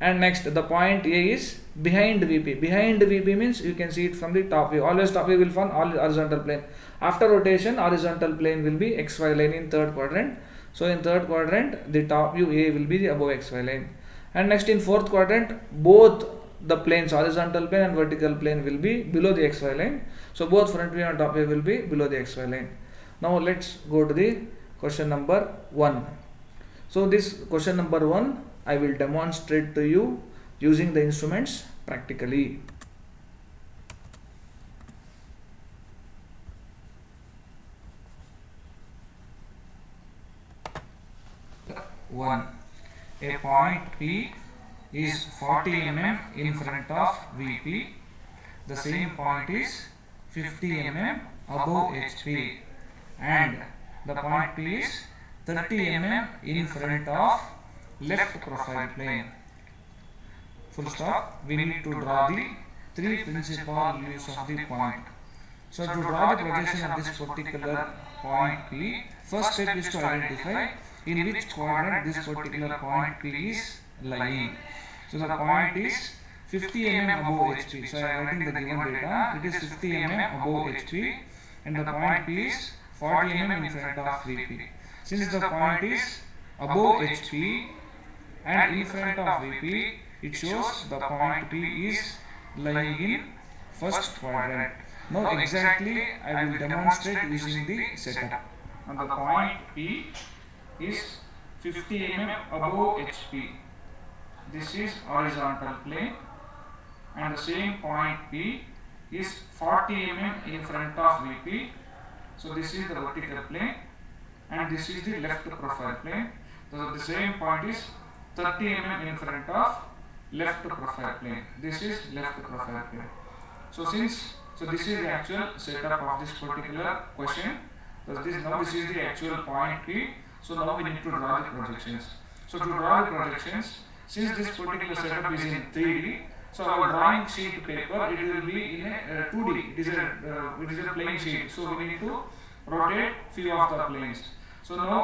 And next, the point A is behind VP. Behind VP means you can see it from the top view. Always top view will form all horizontal plane. After rotation, horizontal plane will be XY line in third quadrant. So in third quadrant, the top view A will be the above XY line. And next, in fourth quadrant, both the planes, horizontal plane and vertical plane, will be below the XY line. So both front view and top view will be below the XY line. Now let's go to the question number 1. So this question number 1, I will demonstrate to you using the instruments practically. One, a point P is 40 mm in front of VP. The same point is 50 mm above HP, and the point P is 30 mm in front of left profile plane. Full stop. We need to draw the three principal views of the point. So to draw the projection of this particular point P, first step is to identify in which quadrant this particular point P is lying. So the point is 50 mm above HP. So I am writing the given data. It is 50 mm above HP, and the point P is 40 mm in front of VP. Since the point is above HP and in front of VP, it shows the point P is lying in first quadrant. Now exactly I will demonstrate using the setup. And the point P is 50 mm above HP. This is horizontal plane, and the same point P is 40 mm in front of VP. So this is the vertical plane, and this is the left profile plane. So the same point is 30 mm in front of left profile plane. This is left profile plane. So this is the actual setup of this particular question. So this is the actual point P. So now we need to draw the projections. So to draw the projections, since this particular setup is in 3D, so our drawing sheet paper, it will be in a 2D. It is a plane sheet. So we need to rotate few of the planes. So now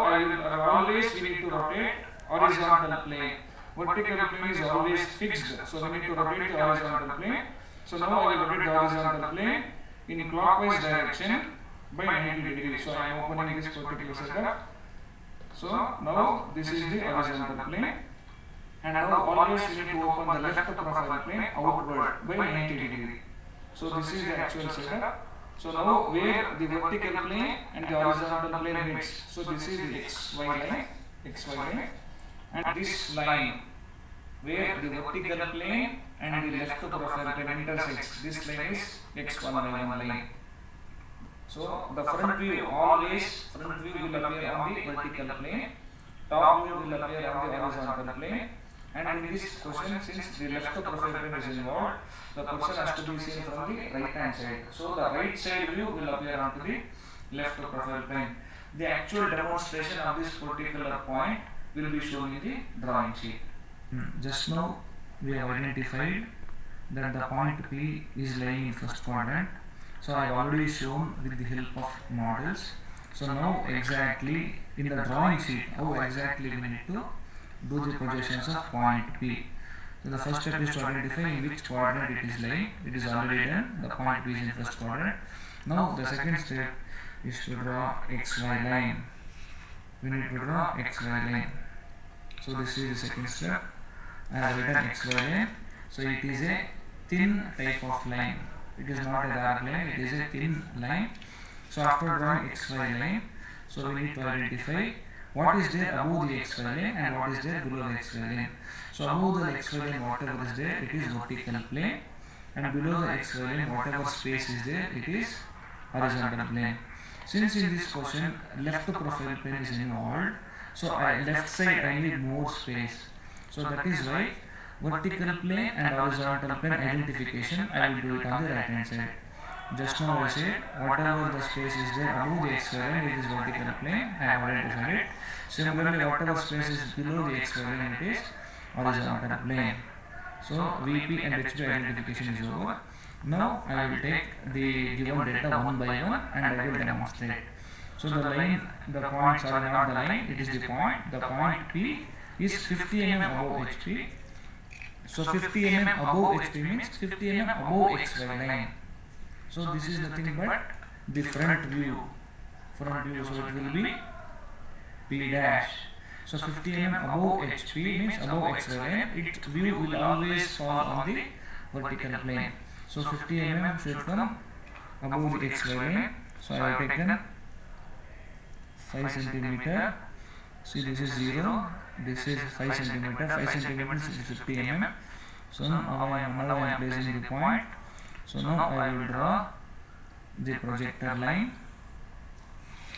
always we need to rotate horizontal plane. Vertical plane is always fixed. So we need to rotate the horizontal plane. So now I will rotate the horizontal plane in clockwise direction by 90 degrees. So I am opening this particular setup. So now this is the horizontal plane, and now always we need to open the left profile plane outward by 90 degrees. So this is the actual setup. So now where the vertical plane and the horizontal plane meets. So this is the XY line, and this line where the vertical plane and the left profile plane intersects. This line is X1Y1 line. So the front view will appear on the vertical plane, top view will appear on the horizontal plane, and in this question, since the left profile plane is involved, the person has to be seen from the right hand side. So the right side view will appear onto the left profile plane. The actual demonstration of this particular point will be shown in the drawing sheet. Just now we have identified that the point P is lying in first quadrant. So I have already shown with the help of models. So now exactly in the drawing sheet, how exactly we need to do the projections of point P. So the first step is to identify in which quadrant it is lying. It is already done. The point P is in first quadrant. Now the second step is to draw XY line. We need to draw XY line. So this is the second step. I have written XY line. So it is a thin type of line. It is not a dark line, it is a thin line. So after drawing XY line, so we need to identify what is there above the XY line and what is there below the XY line. So above the XY line, whatever is there, it is vertical plane, and below the XY line, whatever space is there, it is horizontal plane. Since in this question left profile plane is involved, so left side I need more space. So that is why vertical plane and horizontal plane identification I will do it on the right hand side. Just now I said whatever the space is there above the XY line, it is vertical plane, I have identified it. Similarly, whatever space is below the XY line, it is horizontal plane. So VP and HB identification is over. Now I will take the given data one by one and I will demonstrate. So the line, the points are not the line, it is the point. The point P is 50 mm above HP. So 50 mm above HP means 50 mm above XY line. So this is nothing but the front view. Front view, so it will be P dash. So 50 mm above HP means above XY line. Its view will always fall on the vertical plane. So 50 mm should come above the XY line. So I have taken 5 centimeter. See, this is 0. This is 5 centimeter. 5 centimeters is 50 mm. So now I am placing the point. So now I will draw the projector line.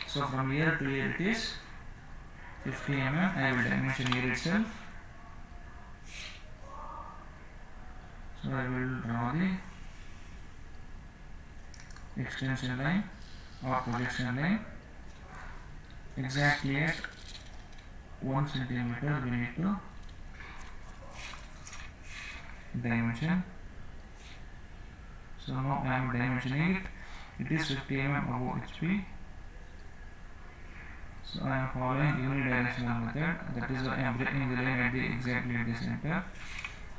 So from here to here it is 50 mm. I will dimension here itself. So I will draw the extension line or projection line exactly at 1 centimeter. We need to dimension. So now I am dimensioning it. It is 50 mm above HP. So I am following unidirectional method. That is why I am breaking the line at the exactly at the center.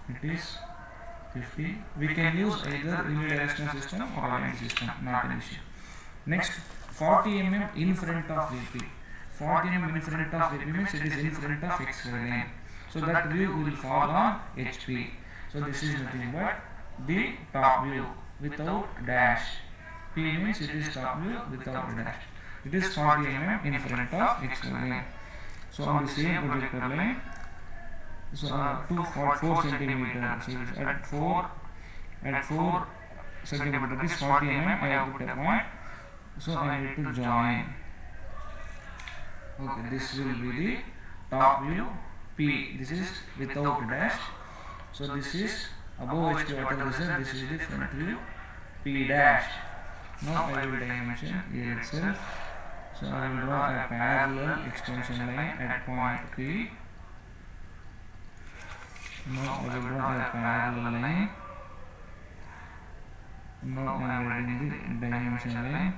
It is 50. We can use either unidirectional system or aligned system, not an issue. Next, 40 mm in front of VP. 40 mm in front of VP means it is in front of XY line. So that view will fall on HP. So this is nothing but the top view without dash. P means it is top view without dash. It is 40 mm in front of XY line. So on the same projector line, so 4 centimeter. So at 4 centimeter, that is 40 mm. I have put a point. So I need to join. Okay, this will be the top view P. This is without dash. So this is above HP whatever is there. This is the front view P dash. Now I will dimension here itself. So I will draw a parallel extension line at point P. Now I will draw a parallel line. Now I am writing the dimension line.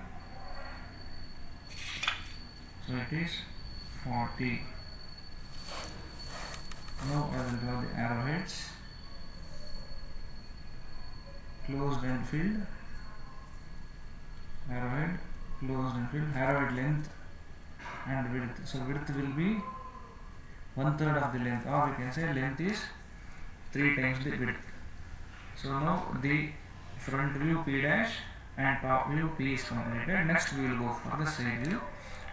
So it is 40. Now I will draw the arrowheads. Closed and filled. Arrowhead, closed and filled. Arrowhead length and width. So width will be 1/3 of the length, or we can say length is 3 times the width. So now the front view P dash and top view P is completed. Next we will go for the side view.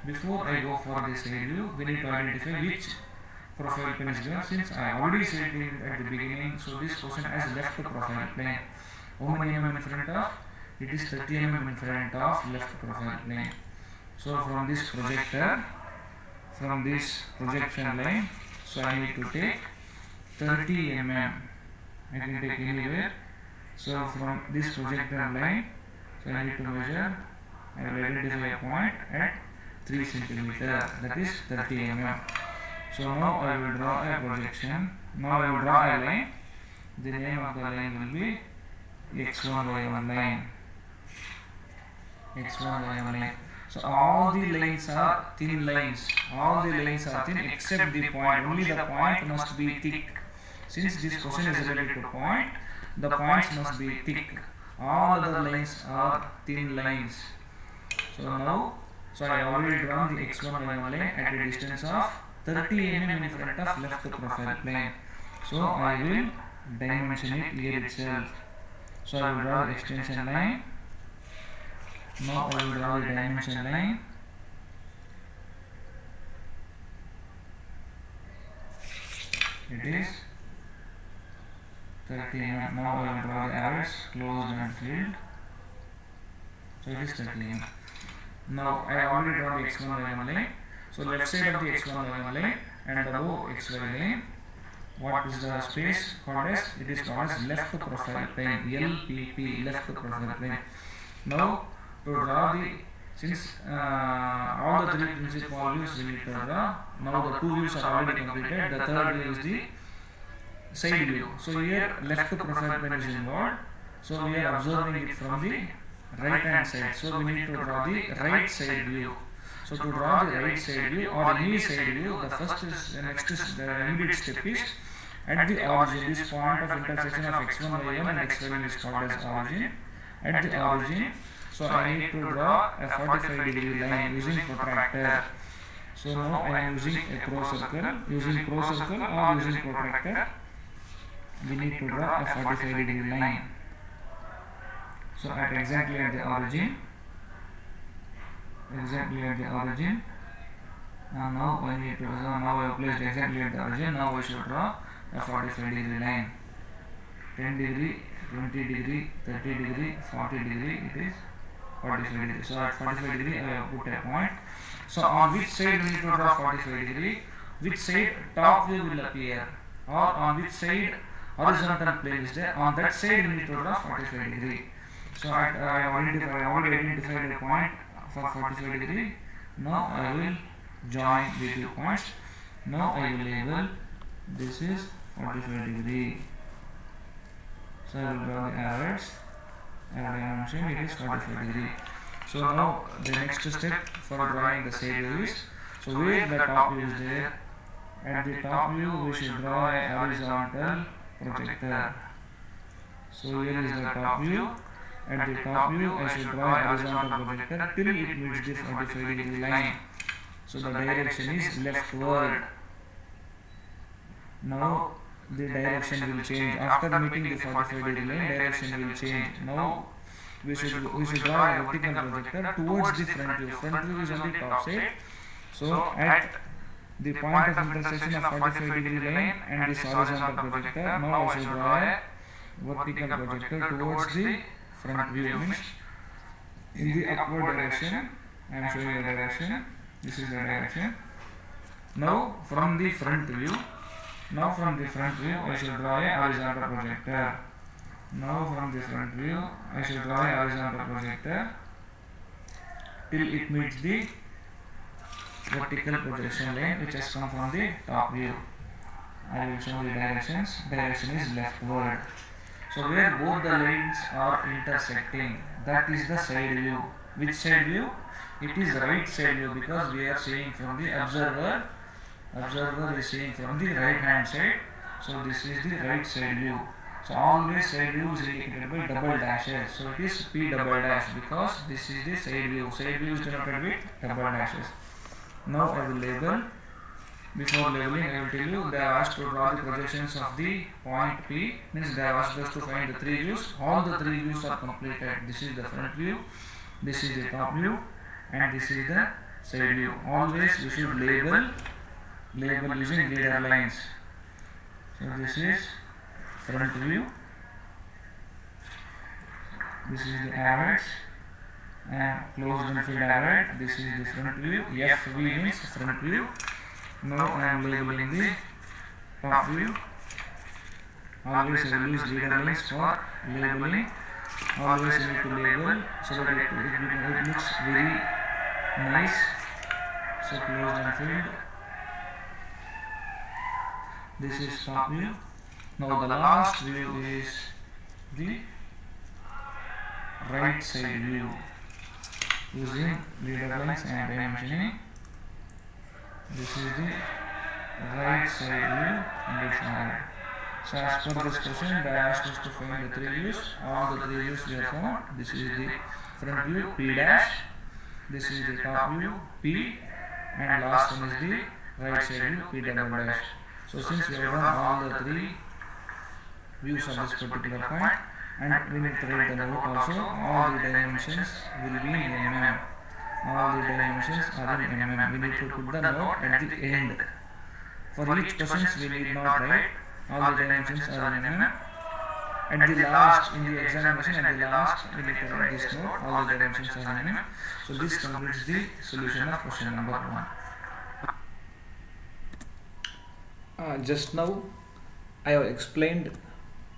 Before I go for the side view, we need to identify which profile plane is given. Since I already said it at the beginning, so this question has left profile plane. How many mm in front of? It is 30 mm in front of left profile plane. So from this projector, from this projection line, so I need to take 30 mm. I can take anywhere. So from this projector line, so I need to measure. I will identify a point at 3 centimeter. That is 30 mm. So now I will draw a projection. Now I will draw a line. The name of the line will be X1 Y1 line. X1 Y1 line. So all the lines are thin lines. All the lines are thin except the point. Only the point must be thick. Since this question is related to point, the points must be thick. all other lines are thin lines. So now, I already drawn the x1 y1 line at a distance of 30 mm in front of left profile plane. So I will dimension it here itself. So I will draw the extension line. Now I will draw the dimension line. It is 30 mm. Now I will draw the arrows closed and filled. So it is 30 mm. Now I already drawn the x1 y1 line. So left side of the x1 y1 line and above xy line, what is the space called as? It is called as left profile plane, LPP, left profile plane. Now to draw the, since all the three principal views we need to draw, now the two views are already completed, the third view is the side view. So here left profile plane is involved, so we are observing it from the right hand side. So we need to draw the right side view. So to draw the right side view or any side view, the first is, the next is, the immediate step is at the origin. This point of intersection of x1, y1 and x1 is called as origin. At the origin, so I need to draw a 45-degree line using protractor. So now I am using a pro circle, or using protractor. We need to draw a 45-degree line. So exactly at the origin. Now I need to draw. Now I have placed exactly at the origin. Now I should draw a 45-degree line. 10 degree, 20 degree, 30 degree, 40 degree. It is 45 degree. So at 45 degree I have put a point. So on which side we need to draw 45 degree? Which side top view will appear, or on which side horizontal plane is there? On that side we need to draw 45 degree. So I have already identified a point for 45 degree. Now I will join the two points. Now I will label this is 45 degree. So I will draw the arrows. Dimension, it is 45 degree. So now the next step for drawing the side view is, so where the top view is there, at the top view we should draw a horizontal projector. So here is the top view. At the top view I should draw a horizontal projector till it meets the 45 degree line. So the direction is leftward. Now the direction will change. After meeting the 45 degree line, direction will change. Now we should draw a vertical projector towards the front view. Front view is on the top side. So at the point of intersection of 45 degree line and this horizontal projector, now I should draw a vertical projector towards the front view, means in the upward direction. I am showing the direction. This is the direction. Now from the front view, I should draw a horizontal projector. Now from the front view I should draw a horizontal projector till it meets the vertical projection line which has come from the top view. I will show the directions. Direction is leftward. So where both the lines are intersecting, that is the side view. Which side view? It is right side view, because we are seeing from the observer. Observer is seeing from the right hand side. So this is the right side view. So always side view is indicated by double dashes. So it is P double dash, because this is the side view. Side view is denoted with double dashes. Now I will label. Before labeling, I will tell you they are asked to draw the projections of the point P. Means they are asked us to find the three views. All the three views are completed. This is the front view, this is the top view, and this is the side view. Always we should label using leader lines. So this is front view, this is the arrows, and closed and filled arrow. This is the front view. FV means front view. Now I am labeling the top view. Always I will use leader lines for labeling. Always you need to label so that it looks very nice. So closed and filled. This is top view. Now the last view is the right side view. Using leader lines and dimensioning. This is the right side view and its arrow. So as per this question, they asked us to find the three views. All the three views we have found. This is the front view P dash. This is the top view P, and last one is the right side view P double dash. So since we have done all the three views of this particular point, and we need to write the note also. All the dimensions will be in mm. All the dimensions are in mm. We need to put the note at the end. For each questions we need not write. All the dimensions are in mm. At the last, in the examination, at the last, we need to write this note. All the dimensions are in mm. So this completes the solution of question number 1. Just now, I have explained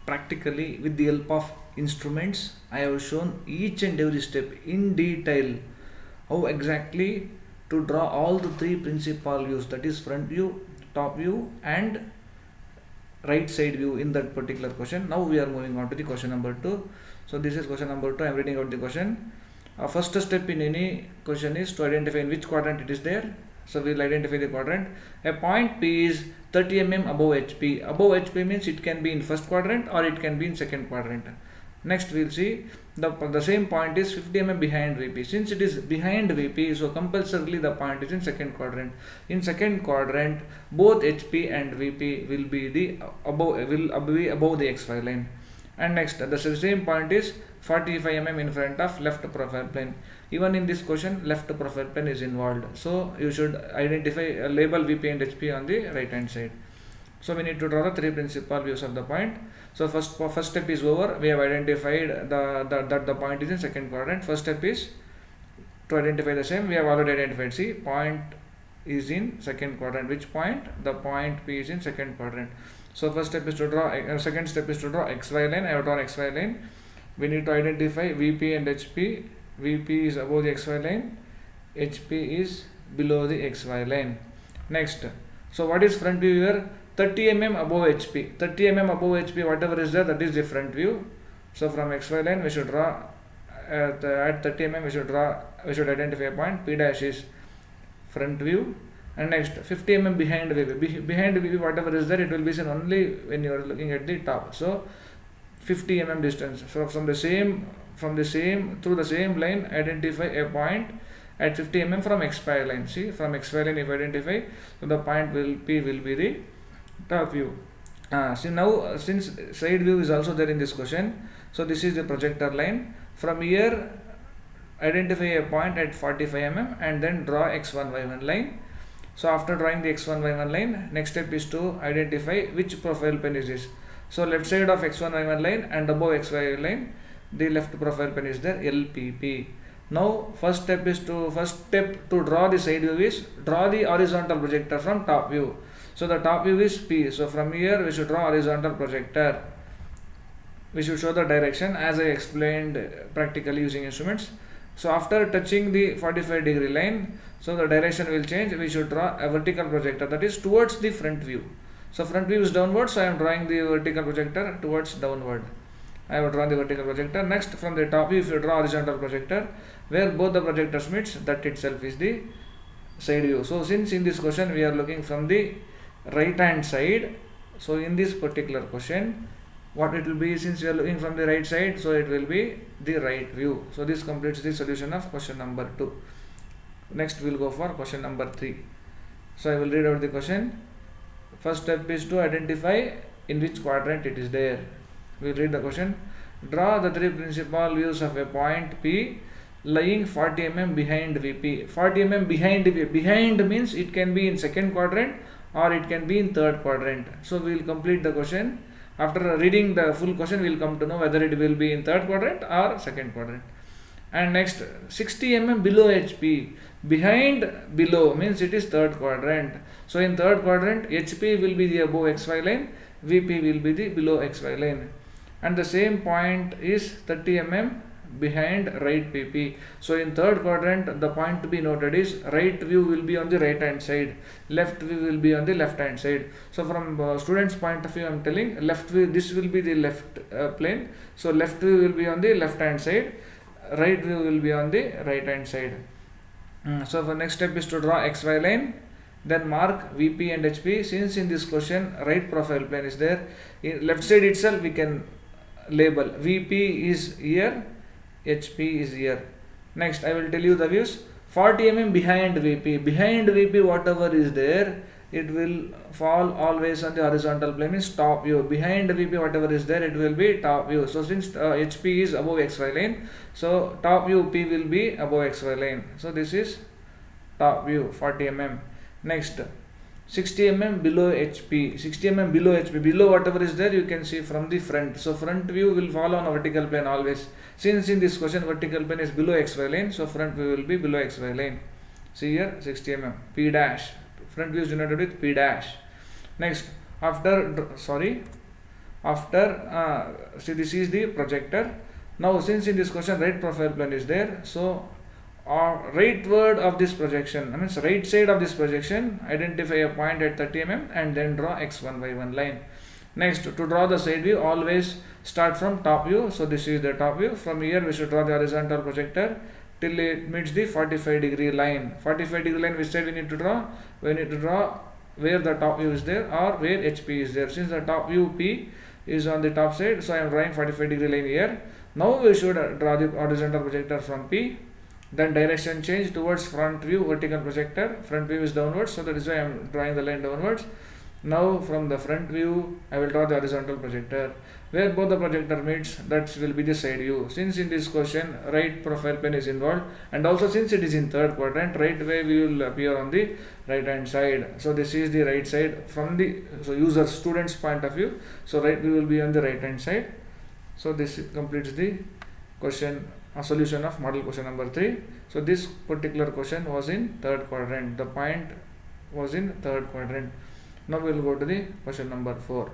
practically with the help of instruments. I have shown each and every step in detail how exactly to draw all the three principal views, that is front view, top view and right side view in that particular question. Now we are moving on to the question number 2. So this is question number 2. I am reading out the question. First step in any question is to identify in which quadrant it is there. So we will identify the quadrant. A point P is 30 mm above HP. Above HP means it can be in first quadrant or it can be in second quadrant. Next we will see the same point is 50 mm behind VP. Since it is behind VP, so compulsorily the point is in second quadrant. In second quadrant, both HP and VP will be above the XY line. And next, the same point is 45 mm in front of left profile plane. Even in this question, left profile plane is involved. So you should identify, label VP and HP on the right hand side. So we need to draw the three principal views of the point. So first step is over. We have identified that the point is in second quadrant. First step is to identify the same. We have already identified. See, point is in second quadrant. Which point? The point P is in second quadrant. So first step is to draw. Second step is to draw XY line. I have drawn XY line. We need to identify VP and HP. VP is above the XY line. HP is below the XY line. Next. So what is front view here? 30 mm above HP. 30 mm above HP, whatever is there, that is the front view. So from XY line we should draw at 30 mm we should identify a point. P dash is front view. And next 50 mm behind VP. Behind VP, whatever is there, it will be seen only when you are looking at the top. So 50 mm distance. So through the same line, identify a point at 50 mm from XY line. See, from XY line if identify, so the point P will be the top view. See now, since side view is also there in this question, so this is the projector line. From here, identify a point at 45 mm and then draw X1 Y1 line. So after drawing the X1 Y1 line, next step is to identify which profile plane is this. So left side of X1 Y1 line and above XY line, the left profile plane is there, LPP. Now first step to draw the side view is draw the horizontal projector from top view. So the top view is P. So from here we should draw horizontal projector. We should show the direction as I explained practically using instruments. So after touching the 45-degree line, so the direction will change. We should draw a vertical projector, that is towards the front view. So front view is downward, so I am drawing the vertical projector towards downward. I have drawn the vertical projector. Next, from the top view, if you draw horizontal projector, where both the projectors meets, that itself is the side view. So since in this question we are looking from the right hand side, so in this particular question, what it will be, since we are looking from the right side, so it will be the right view. So this completes the solution of question number 2. Next we will go for question number 3. So I will read out the question. First step is to identify in which quadrant it is there. We will read the question. Draw the three principal views of a point P lying 40 mm behind VP. 40 mm behind VP. Behind means it can be in second quadrant or it can be in third quadrant. So we will complete the question. After reading the full question, we will come to know whether it will be in third quadrant or second quadrant. And next, 60 mm below HP. Below means it is third quadrant. So in third quadrant, HP will be the above XY line, VP will be the below XY line. And the same point is 30 mm behind right PP. So in third quadrant, the point to be noted is right view will be on the right hand side, left view will be on the left hand side. So from student's point of view, I am telling left view, this will be the left plane. So left view will be on the left hand side, right view will be on the right hand side. So the next step is to draw XY line. Then mark VP and HP. Since in this question right profile plane is there, in left side itself we can label VP is here, HP is here. Next I will tell you the views. 40 mm behind VP. Behind VP whatever is there, it will fall always on the horizontal plane, means top view. Behind VP whatever is there, it will be top view. So since HP is above XY line, so top view P will be above XY line. So this is top view 40 mm. Next 60 mm below HP. 60 mm below HP. Below whatever is there you can see from the front. So front view will fall on a vertical plane always. Since in this question vertical plane is below XY line, so front view will be below XY line. See here 60 mm. P dash. Front view is denoted with P dash. Next see this is the projector. Now since in this question right profile plane is there, so rightward of this projection, means right side of this projection, identify a point at 30 mm and then draw x1 y1 line. Next, to draw the side view, always start from top view. So this is the top view. From here we should draw the horizontal projector till it meets the 45 degree line. 45 degree line, which side we need to draw? We need to draw where the top view is there or where HP is there. Since the top view P is on the top side, so I am drawing 45 degree line here. Now we should draw the horizontal projector from P. Then direction change towards front view vertical projector. Front view is downwards, so that is why I am drawing the line downwards. Now from the front view I will draw the horizontal projector. Where both the projector meets, that will be the side view. Since in this question right profile plane is involved, and also since it is in third quadrant, right way we will appear on the right hand side. So this is the right side from the user student's point of view. So right view will be on the right hand side. So this completes the question, a solution of model question number 3. So this particular question was in third quadrant. The point was in third quadrant. Now we will go to the question number 4.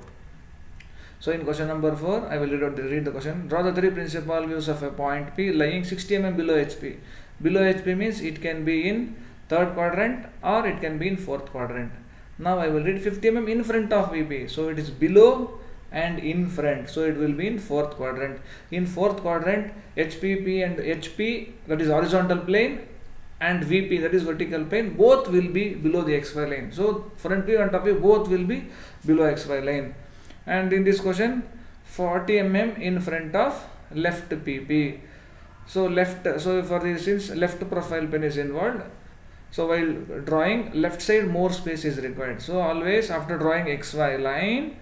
So in question number 4, I will read the question. Draw the 3 principal views of a point P lying 60 mm below HP. Below HP means it can be in third quadrant or it can be in fourth quadrant. Now I will read 50 mm in front of VP. So it is below and in front, so it will be in fourth quadrant. In fourth quadrant, HPP and HP, that is horizontal plane, and VP, that is vertical plane, both will be below the XY line. So front view and top view both will be below XY line. And in this question, 40 mm in front of left PP. So since left profile plane is involved, so while drawing left side more space is required. So always after drawing XY line,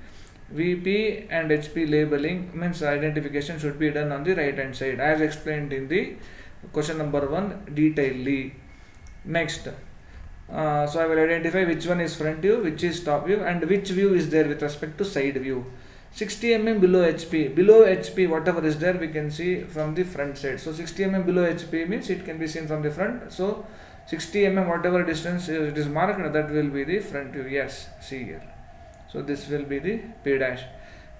VP and HP labeling, means identification, should be done on the right hand side as explained in the question number 1 detailedly. Next, so I will identify which one is front view, which is top view, and which view is there with respect to side view. 60 mm below HP. Below HP whatever is there we can see from the front side. So 60 mm below HP means it can be seen from the front. So 60 mm whatever distance it is marked, that will be the front view. Yes, see here. So this will be the P dash.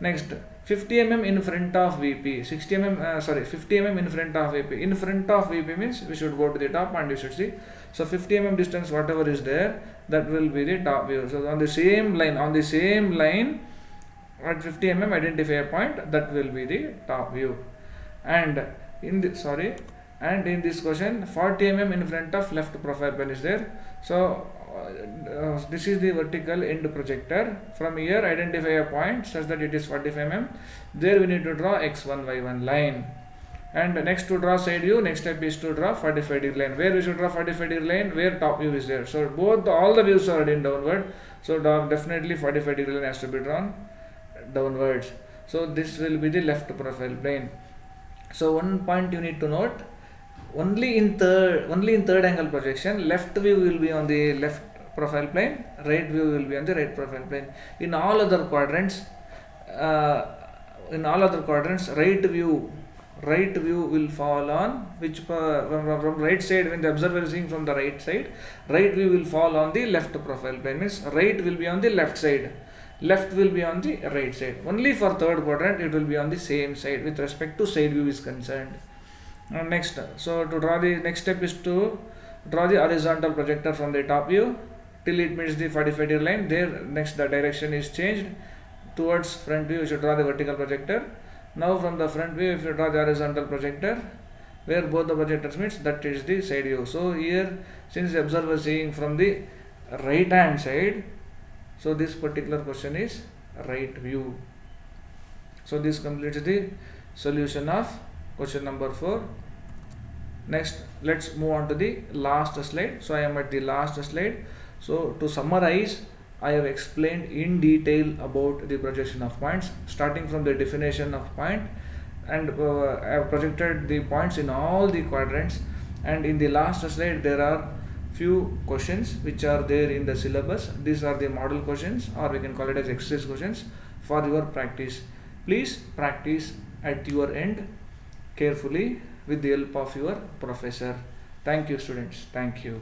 Next, 50 mm in front of VP. 50 mm in front of VP. In front of VP means we should go to the top and you should see. So 50 mm distance whatever is there, that will be the top view. So on the same line at 50 mm identify a point, that will be the top view. And in this question 40 mm in front of left profile plane is there. So this is the vertical end projector. From here identify a point such that it is 45 mm. There we need to draw x1 y1 line. And next to draw side view, next step is to draw 45 degree line. Where we should draw 45 degree line? Where top view is there. So all the views are in downward. So definitely 45 degree line has to be drawn downwards. So this will be the left profile plane. So one point you need to note, only in third angle projection, left view will be on the left profile plane, right view will be on the right profile plane. In all other quadrants, right view will fall on which from right side. When the observer is seeing from the right side, right view will fall on the left profile plane, means right will be on the left side, left will be on the right side. Only for third quadrant it will be on the same side with respect to side view is concerned. Next, so to draw the next step is to draw the horizontal projector from the top view till it meets the 45 degree line. There next the direction is changed towards front view. You should draw the vertical projector. Now from the front view, if you draw the horizontal projector where both the projectors meets, that is the side view. So here, since the observer is seeing from the right hand side. So this particular question is right view. So this completes the solution of question number 4. Next, let's move on to the last slide. So I am at the last slide. So to summarize, I have explained in detail about the projection of points, starting from the definition of point, and I have projected the points in all the quadrants. And in the last slide there are few questions which are there in the syllabus. These are the model questions, or we can call it as exercise questions for your practice. Please practice at your end carefully with the help of your professor. Thank you, students. Thank you.